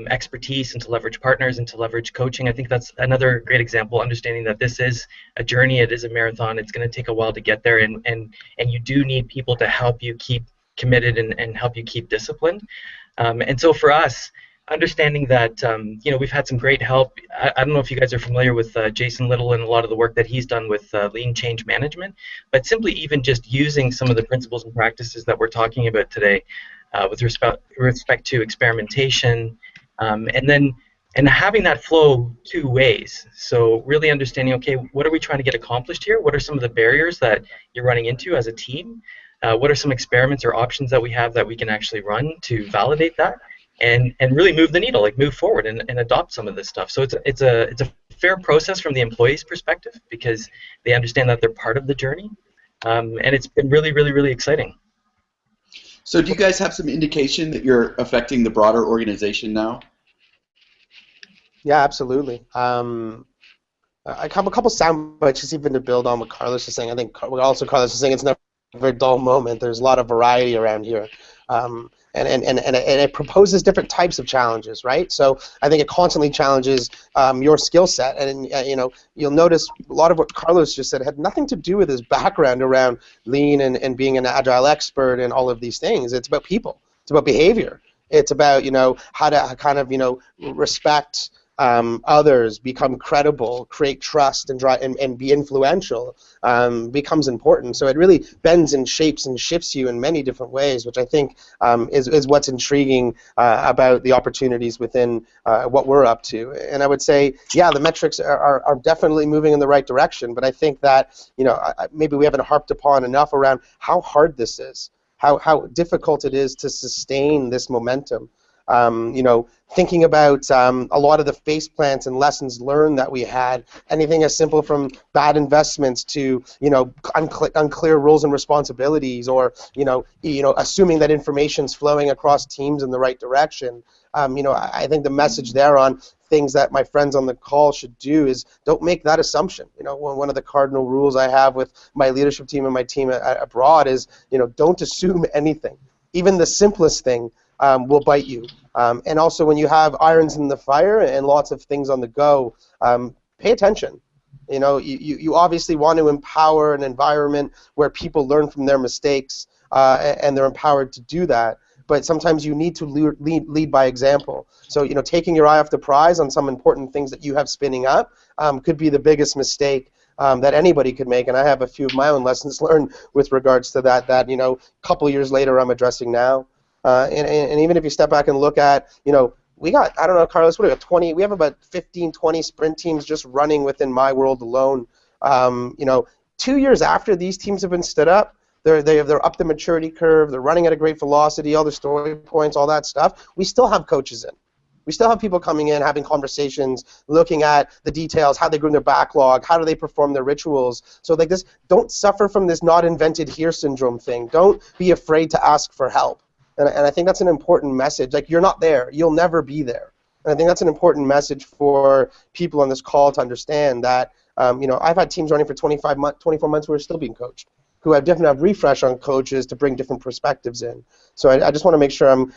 expertise and to leverage partners and to leverage coaching. I think that's another great example, understanding that this is a journey, it is a marathon, it's going to take a while to get there, and you do need people to help you keep committed and help you keep disciplined. And so for us, understanding that we've had some great help. I don't know if you guys are familiar with Jason Little and a lot of the work that he's done with lean change management, but simply even just using some of the principles and practices that we're talking about today with respect to experimentation, and having that flow two ways. So really understanding, okay, what are we trying to get accomplished here? What are some of the barriers that you're running into as a team? What are some experiments or options that we have that we can actually run to validate that? And really move the needle, like move forward and adopt some of this stuff. So it's a fair process from the employee's perspective because they understand that they're part of the journey, and it's been really, really, really exciting. So do you guys have some indication that you're affecting the broader organization now? Yeah, absolutely. I have a couple sound bites just even to build on what Carlos is saying. I think also Carlos is saying it's never a very dull moment. There's a lot of variety around here. And it proposes different types of challenges, right? So I think it constantly challenges your skill set, and you'll notice a lot of what Carlos just said had nothing to do with his background around lean and being an agile expert and all of these things. It's about people. It's about behavior. It's about how to kind of respect others, become credible, create trust, and be influential becomes important. So it really bends and shapes and shifts you in many different ways, which I think is what's intriguing about the opportunities within what we're up to. And I would say, yeah, the metrics are definitely moving in the right direction, but I think that maybe we haven't harped upon enough around how hard this is, how difficult it is to sustain this momentum. Thinking about a lot of the face plants and lessons learned that we had, anything as simple from bad investments to unclear roles and responsibilities, or assuming that information's flowing across teams in the right direction. I think the message there on things that my friends on the call should do is don't make that assumption. One of the cardinal rules I have with my leadership team and my team abroad is don't assume anything. Even the simplest thing will bite you. And also when you have irons in the fire and lots of things on the go, pay attention. You obviously want to empower an environment where people learn from their mistakes and they're empowered to do that. But sometimes you need to lead by example. So taking your eye off the prize on some important things that you have spinning up could be the biggest mistake that anybody could make. And I have a few of my own lessons learned with regards to that a couple years later I'm addressing now. And even if you step back and look at, we got, I don't know, Carlos, what do we got, 20, we have about 15, 20 sprint teams just running within my world alone. 2 years after these teams have been stood up, they're up the maturity curve, they're running at a great velocity, all the story points, all that stuff. We still have coaches in. We still have people coming in, having conversations, looking at the details, how they grow their backlog, how do they perform their rituals. So like this, don't suffer from this not invented here syndrome thing. Don't be afraid to ask for help. And I think that's an important message. Like, you're not there. You'll never be there. And I think that's an important message for people on this call to understand that, I've had teams running for 24 months who are still being coached, who have different refresh on coaches to bring different perspectives in. So I just want to make sure I'm,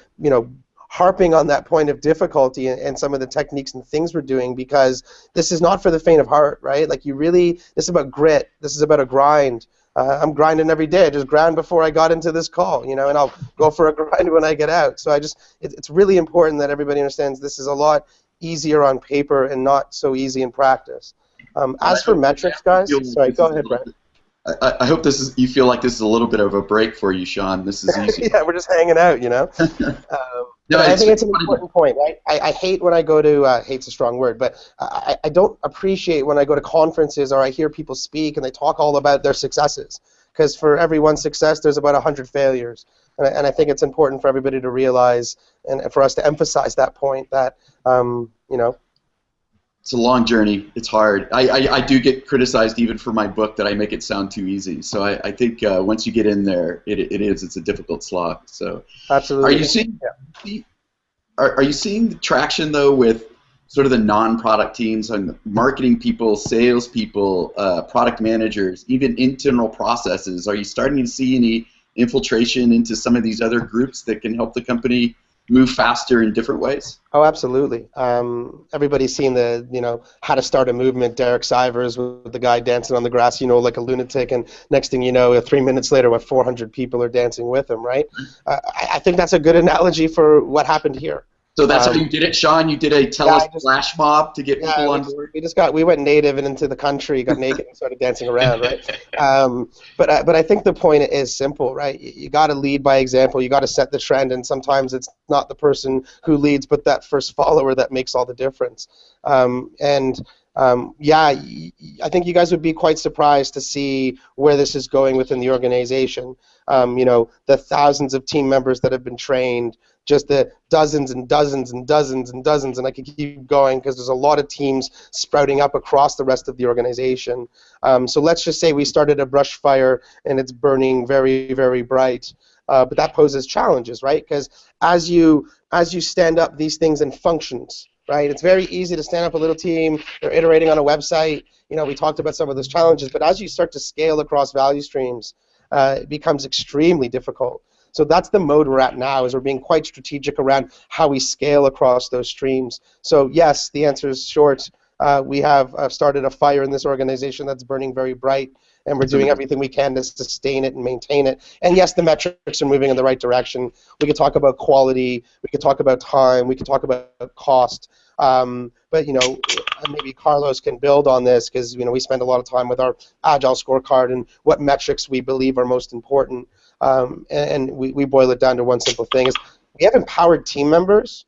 harping on that point of difficulty and some of the techniques and things we're doing, because this is not for the faint of heart, right? Like, this is about grit. This is about a grind. I'm grinding every day. I just grind before I got into this call, and I'll go for a grind when I get out. So it's really important that everybody understands this is a lot easier on paper and not so easy in practice. As for metrics, guys, sorry, go ahead, Brent. I hope you feel like this is a little bit of a break for you, Shawn. This is easy. Yeah, we're just hanging out, No, I think it's an important point, right? I hate when I go to, hate's a strong word, but I don't appreciate when I go to conferences or I hear people speak and they talk all about their successes. Because for every one success, there's about 100 failures. And I think it's important for everybody to realize and for us to emphasize that point that, It's a long journey. It's hard. I do get criticized even for my book that I make it sound too easy. So I think once you get in there, it's a difficult slog. So absolutely. Are you seeing the traction though with sort of the non-product teams and marketing people, sales people, product managers, even internal processes? Are you starting to see any infiltration into some of these other groups that can help the company move faster in different ways? Oh, absolutely. Everybody's seen the, how to start a movement. Derek Sivers with the guy dancing on the grass, like a lunatic, and next thing you know, 3 minutes later, 400 people are dancing with him, right? I think that's a good analogy for what happened here. So that's how you did it, Shawn? You did a TELUS flash mob to get people on board? We went native and into the country, got naked and started dancing around, right? But I think the point is simple, right? You got to lead by example. You got to set the trend, and sometimes it's not the person who leads, but that first follower that makes all the difference. I think you guys would be quite surprised to see where this is going within the organization. The thousands of team members that have been trained, just the dozens and dozens and dozens and dozens, and I could keep going because there's a lot of teams sprouting up across the rest of the organization. So let's just say we started a brush fire and it's burning very, very bright. But that poses challenges, right? Because as you stand up these things in functions, right? It's very easy to stand up a little team. They're iterating on a website. We talked about some of those challenges, but as you start to scale across value streams, it becomes extremely difficult. So that's the mode we're at now, is we're being quite strategic around how we scale across those streams. So yes, the answer is short. We have started a fire in this organization that's burning very bright, and we're doing everything we can to sustain it and maintain it. And yes, the metrics are moving in the right direction. We could talk about quality, we could talk about time, we could talk about cost. But maybe Carlos can build on this because we spend a lot of time with our agile scorecard and what metrics we believe are most important. And we boil it down to one simple thing: is we have empowered team members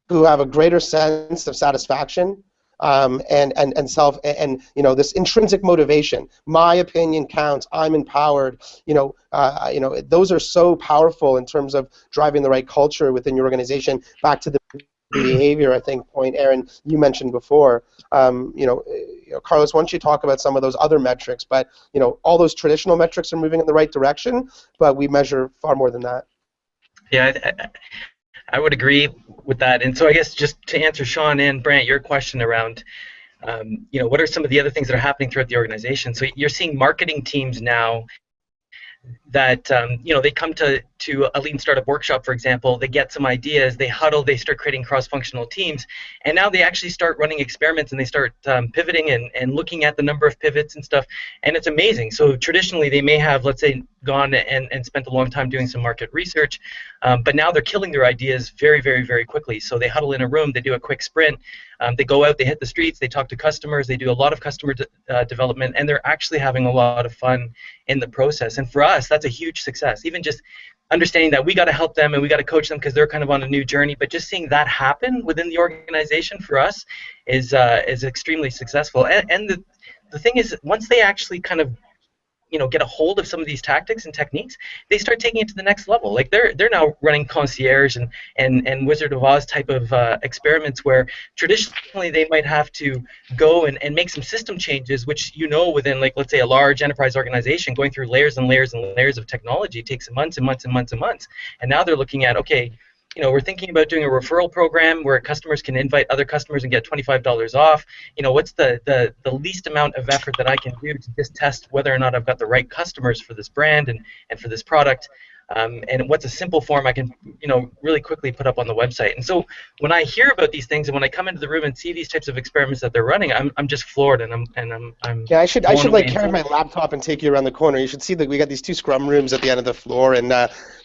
who have a greater sense of satisfaction and self and this intrinsic motivation. My opinion counts. I'm empowered. Those are so powerful in terms of driving the right culture within your organization. Back to the behavior, I think, point Aaron you mentioned before. Carlos, why don't you talk about some of those other metrics? But all those traditional metrics are moving in the right direction, but we measure far more than that. Yeah, I would agree with that. And so I guess just to answer Shawn and Brant, your question around, what are some of the other things that are happening throughout the organization? So you're seeing marketing teams now that they come to a lean startup workshop, for example, they get some ideas, they huddle, they start creating cross-functional teams, and now they actually start running experiments and they start pivoting and looking at the number of pivots and stuff, and it's amazing. So traditionally they may have, let's say, gone and spent a long time doing some market research, but now they're killing their ideas very, very, very quickly. So they huddle in a room, they do a quick sprint, they go out, they hit the streets, they talk to customers, they do a lot of customer development, and they're actually having a lot of fun in the process. And for us, that's a huge success. Even just understanding that we got to help them and we got to coach them because they're kind of on a new journey, but just seeing that happen within the organization for us is extremely successful. And the thing is, once they actually kind of get a hold of some of these tactics and techniques, they start taking it to the next level. Like they're now running concierge and Wizard of Oz type of experiments where traditionally they might have to go and make some system changes, which within, like, let's say a large enterprise organization, going through layers and layers and layers of technology takes months and months and months and months. And now they're looking at, okay, we're thinking about doing a referral program where customers can invite other customers and get $25 off. What's the least amount of effort that I can do to just test whether or not I've got the right customers for this brand and for this product? and what's a simple form I can, really quickly put up on the website. And so when I hear about these things and when I come into the room and see these types of experiments that they're running, I'm just floored, and I'm yeah, I should blown like away. carry my laptop and take you around the corner. You should see that we got these 2 scrum rooms at the end of the floor, and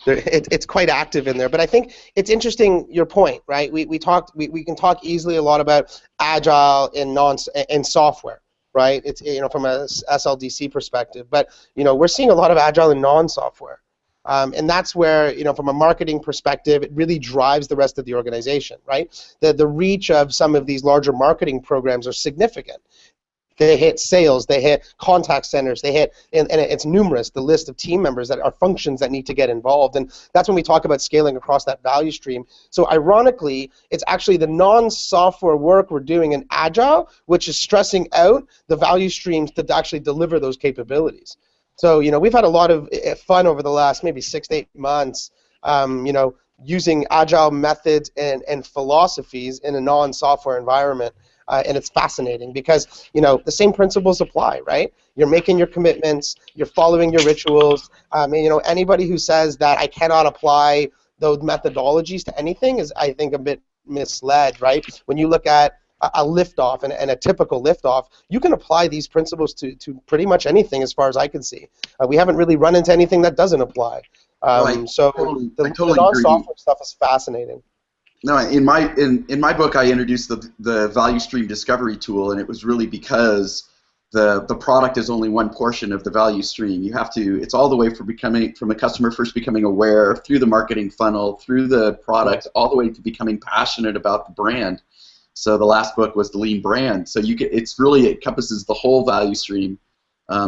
it's quite active in there. But I think it's interesting your point, right? We can talk easily a lot about agile in software, right? It's from a SLDC perspective, but we're seeing a lot of agile in non-software. And that's where, from a marketing perspective, it really drives the rest of the organization, right? The reach of some of these larger marketing programs are significant. They hit sales, they hit contact centers, they hit, and it's numerous, the list of team members that are functions that need to get involved. And that's when we talk about scaling across that value stream. So ironically, it's actually the non-software work we're doing in Agile, which is stressing out the value streams to actually deliver those capabilities. So, we've had a lot of fun over the last maybe 6 to 8 months, using agile methods and philosophies in a non-software environment. And it's fascinating because, the same principles apply, right? You're making your commitments, you're following your rituals. Anybody who says that I cannot apply those methodologies to anything is, I think, a bit misled, right? When you look at a liftoff and a typical liftoff, you can apply these principles to pretty much anything as far as I can see. We haven't really run into anything that doesn't apply. So the non-software stuff is fascinating. No, in my book, I introduced the value stream discovery tool, and it was really because the product is only one portion of the value stream. You have to, it's all the way from a customer first becoming aware, through the marketing funnel, through the product, all the way to becoming passionate about the brand. So the last book was the Lean Brand. So it really encompasses the whole value stream.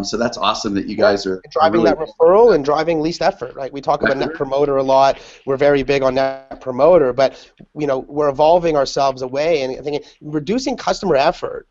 So that's awesome that you guys are driving that referral and driving least effort, right? We talk about net promoter a lot. We're very big on net promoter, but we're evolving ourselves away and thinking reducing customer effort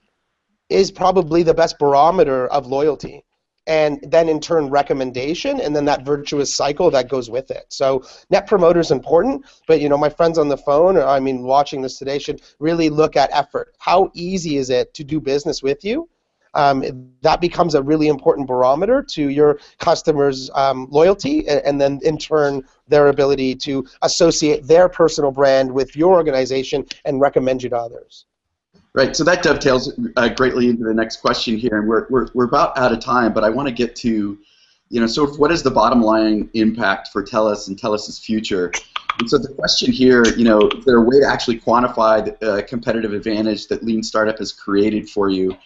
is probably the best barometer of loyalty. And then in turn recommendation, and then that virtuous cycle that goes with it. So net promoter is important, but my friends on the phone, or watching this today, should really look at effort. How easy is it to do business with you? That becomes a really important barometer to your customers' loyalty, and then in turn their ability to associate their personal brand with your organization and recommend you to others. Right, so that dovetails greatly into the next question here, and we're about out of time, but I want to get to, sort of what is the bottom line impact for TELUS and TELUS's future? And so the question here, is there a way to actually quantify the competitive advantage that Lean Startup has created for you?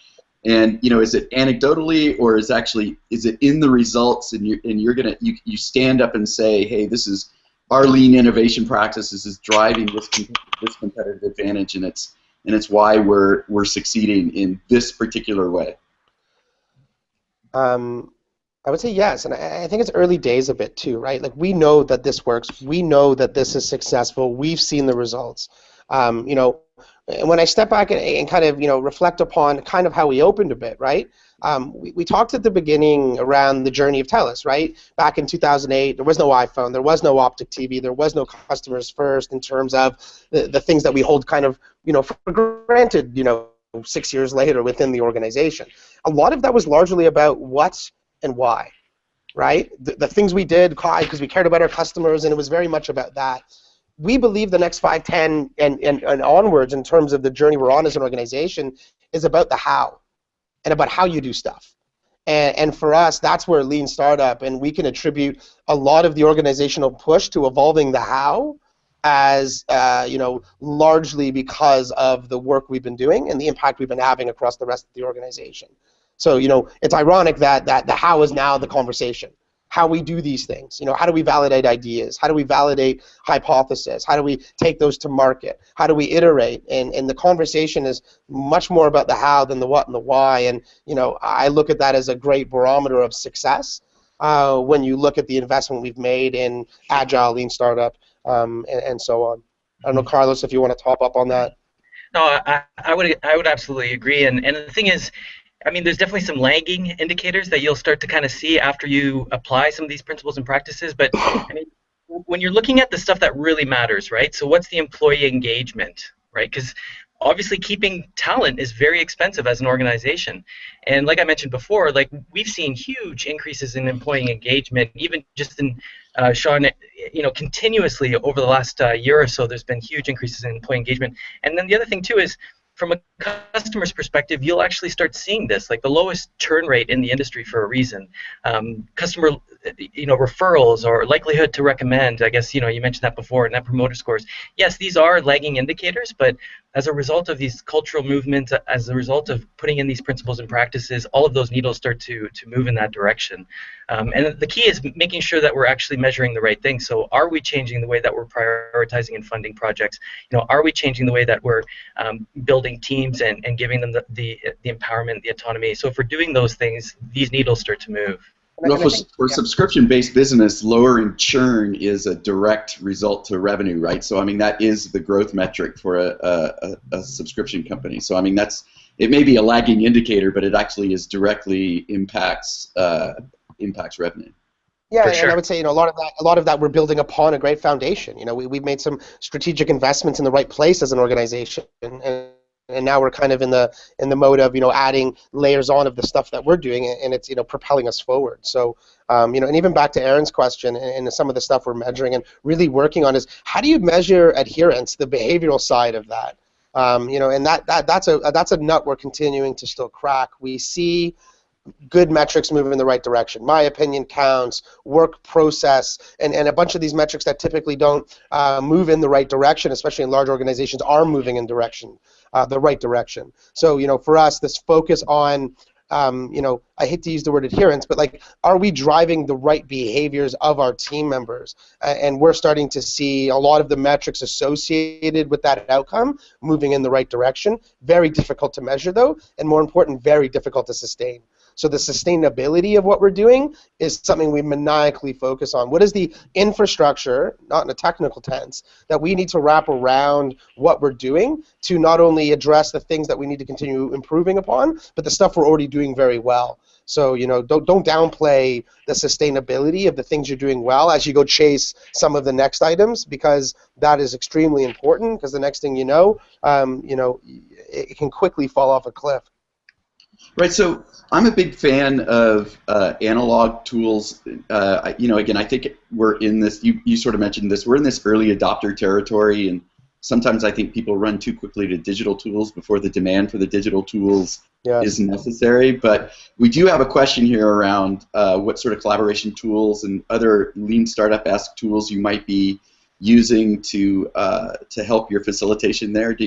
And is it anecdotally, or is it in the results, and you stand up and say, hey, this is our Lean innovation practices is driving this competitive advantage, and it's why we're succeeding in this particular way? I would say yes, and I think it's early days a bit too, right? Like, we know that this works, we know that this is successful, we've seen the results. When I step back and kind of reflect upon kind of how we opened a bit, right? We talked at the beginning around the journey of TELUS, right? Back in 2008, there was no iPhone, there was no optic TV, there was no customers first in terms of the things that we hold kind of for granted 6 years later within the organization. A lot of that was largely about what and why, right? The things we did because we cared about our customers, and it was very much about that. We believe the next 5, 10, and onwards in terms of the journey we're on as an organization is about the how and about how you do stuff. And for us, that's where Lean Startup, and we can attribute a lot of the organizational push to evolving the how as, largely because of the work we've been doing and the impact we've been having across the rest of the organization. So, it's ironic that the how is now the conversation. How we do these things. How do we validate ideas? How do we validate hypotheses? How do we take those to market? How do we iterate? And the conversation is much more about the how than the what and the why. And I look at that as a great barometer of success when you look at the investment we've made in Agile, Lean Startup, and so on. I don't know, Carlos, if you want to top up on that. No, I would absolutely agree. And the thing is, there's definitely some lagging indicators that you'll start to kind of see after you apply some of these principles and practices. But when you're looking at the stuff that really matters, right? So what's the employee engagement, right? Because obviously keeping talent is very expensive as an organization. And like I mentioned before, like, we've seen huge increases in employee engagement, even just in Shawn, continuously over the last year or so, there's been huge increases in employee engagement. And then the other thing too is, from a customer's perspective, you'll actually start seeing this, like the lowest churn rate in the industry for a reason. Customer, referrals or likelihood to recommend. I guess you mentioned that before. Net promoter scores. Yes, these are lagging indicators, but as a result of these cultural movements, as a result of putting in these principles and practices, all of those needles start to move in that direction. And the key is making sure that we're actually measuring the right thing. So, are we changing the way that we're prioritizing and funding projects? Are we changing the way that we're building teams and giving them the empowerment, the autonomy? So if we're doing those things, these needles start to move. Well, for subscription-based business, lowering churn is a direct result to revenue, right? So I mean that is the growth metric for a subscription company. So I mean it may be a lagging indicator, but it actually directly impacts revenue. Yeah, Sure. and I would say a lot of that we're building upon a great foundation. We've made some strategic investments in the right place as an organization, and now we're kind of in the mode of adding layers on of the stuff that we're doing, and it's propelling us forward. So and even back to Aaron's question and some of the stuff we're measuring and really working on is how do you measure adherence, the behavioral side of that. And that's a nut we're continuing to still crack. We see good metrics moving in the right direction. My opinion counts, work process, and a bunch of these metrics that typically don't move in the right direction, especially in large organizations, are moving in the right direction. So, for us, this focus on, I hate to use the word adherence, but are we driving the right behaviors of our team members? And we're starting to see a lot of the metrics associated with that outcome moving in the right direction. Very difficult to measure, though, and more important, very difficult to sustain. So the sustainability of what we're doing is something we maniacally focus on. What is the infrastructure, not in a technical tense, that we need to wrap around what we're doing to not only address the things that we need to continue improving upon, but the stuff we're already doing very well. So, don't downplay the sustainability of the things you're doing well as you go chase some of the next items, because that is extremely important, because the next thing it can quickly fall off a cliff. Right, so I'm a big fan of analog tools. Again, I think we're in this, you sort of mentioned this, we're in this early adopter territory, and sometimes I think people run too quickly to digital tools before the demand for the digital tools is necessary. But we do have a question here around what sort of collaboration tools and other lean startup-esque tools you might be using to help your facilitation there.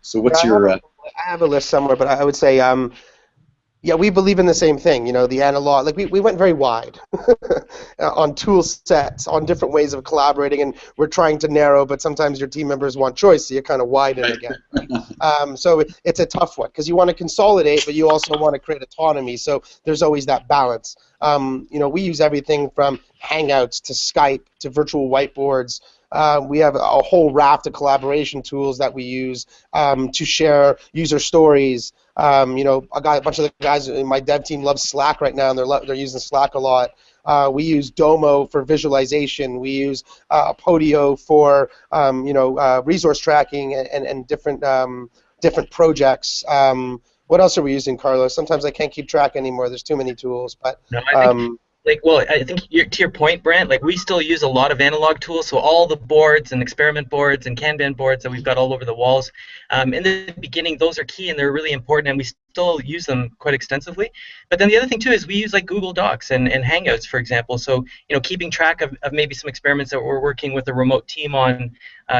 So what's your... I have a list somewhere, but I would say... Yeah, we believe in the same thing. The analog. We went very wide on tool sets, on different ways of collaborating, and we're trying to narrow. But sometimes your team members want choice, so you kind of widen again. So it's a tough one because you want to consolidate, but you also want to create autonomy. So there's always that balance. We use everything from Hangouts to Skype to virtual whiteboards. We have a whole raft of collaboration tools that we use to share user stories. A bunch of the guys in my dev team love Slack right now, and they're using Slack a lot. We use Domo for visualization. We use Podio for resource tracking and different projects. What else are we using, Carlos? Sometimes I can't keep track anymore. There's too many tools. But no, I think to your point, Brant, we still use a lot of analog tools, so all the boards and experiment boards and Kanban boards that we've got all over the walls. In the beginning, those are key and they're really important, and we still use them quite extensively. But then the other thing too is we use Google Docs and Hangouts, for example. So keeping track of maybe some experiments that we're working with a remote team on,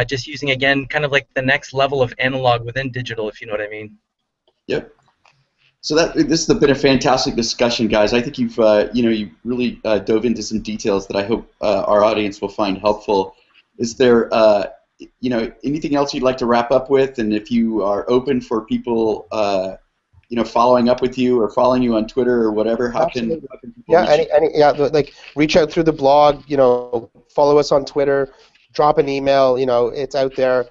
just using again kind of the next level of analog within digital, if you know what I mean. Yep. So this has been a fantastic discussion, guys. I think you've you really dove into some details that I hope our audience will find helpful. Is there anything else you'd like to wrap up with? And if you are open for people following up with you or following you on Twitter or whatever, how can people reach out through the blog. Follow us on Twitter. Drop an email. It's out there.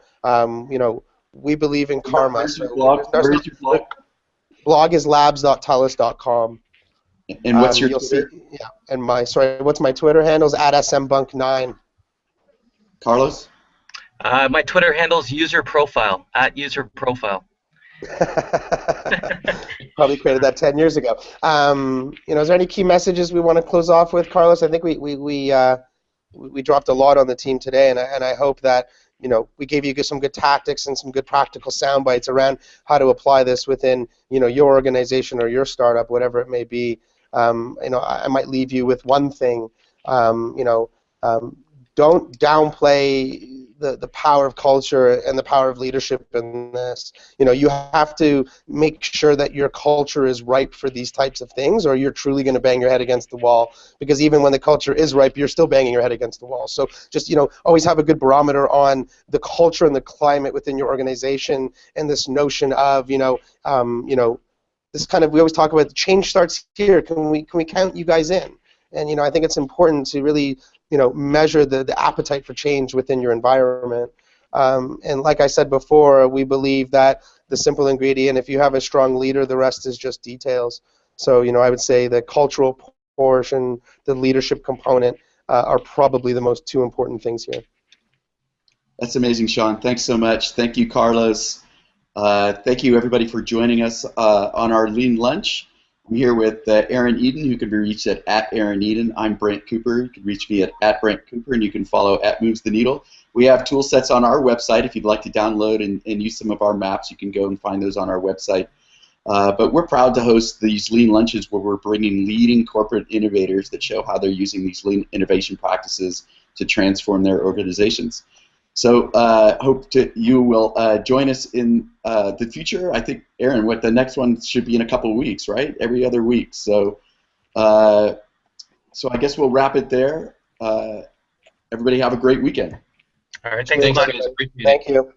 We believe in karma. Where's your blog? Where is your blog? Blog is labs.telus.com. And what's your Twitter? And what's my Twitter handle? Is @smbunk9. Carlos? My Twitter handle is userprofile, @userprofile. Probably created that 10 years ago. Is there any key messages we want to close off with, Carlos? I think we we dropped a lot on the team today, and I hope that we gave you some good tactics and some good practical sound bites around how to apply this within your organization or your startup, whatever it may be. I might leave you with one thing. Don't downplay the power of culture and the power of leadership in this. You have to make sure that your culture is ripe for these types of things, or you're truly going to bang your head against the wall. Because even when the culture is ripe, you're still banging your head against the wall. So just always have a good barometer on the culture and the climate within your organization, and this notion of this kind of, we always talk about the change starts here. Can we count you guys in? And I think it's important to really measure the appetite for change within your environment. And like I said before, we believe that the simple ingredient, if you have a strong leader, the rest is just details. So I would say the cultural portion, the leadership component are probably the most two important things here. That's amazing, Shawn. Thanks so much. Thank you, Carlos. Thank you, everybody, for joining us on our Lean Lunch. I'm here with Aaron Eden, who can be reached at Aaron Eden. I'm Brent Cooper. You can reach me at Brent Cooper, and you can follow at Moves the Needle. We have tool sets on our website. If you'd like to download and use some of our maps, you can go and find those on our website. But we're proud to host these Lean Lunches where we're bringing leading corporate innovators that show how they're using these Lean innovation practices to transform their organizations. So hope you will join us in the future. I think, Aaron, the next one should be in a couple of weeks, right? Every other week. So I guess we'll wrap it there. Everybody have a great weekend. All right, thanks a lot. Guys. Appreciate it. Thank you.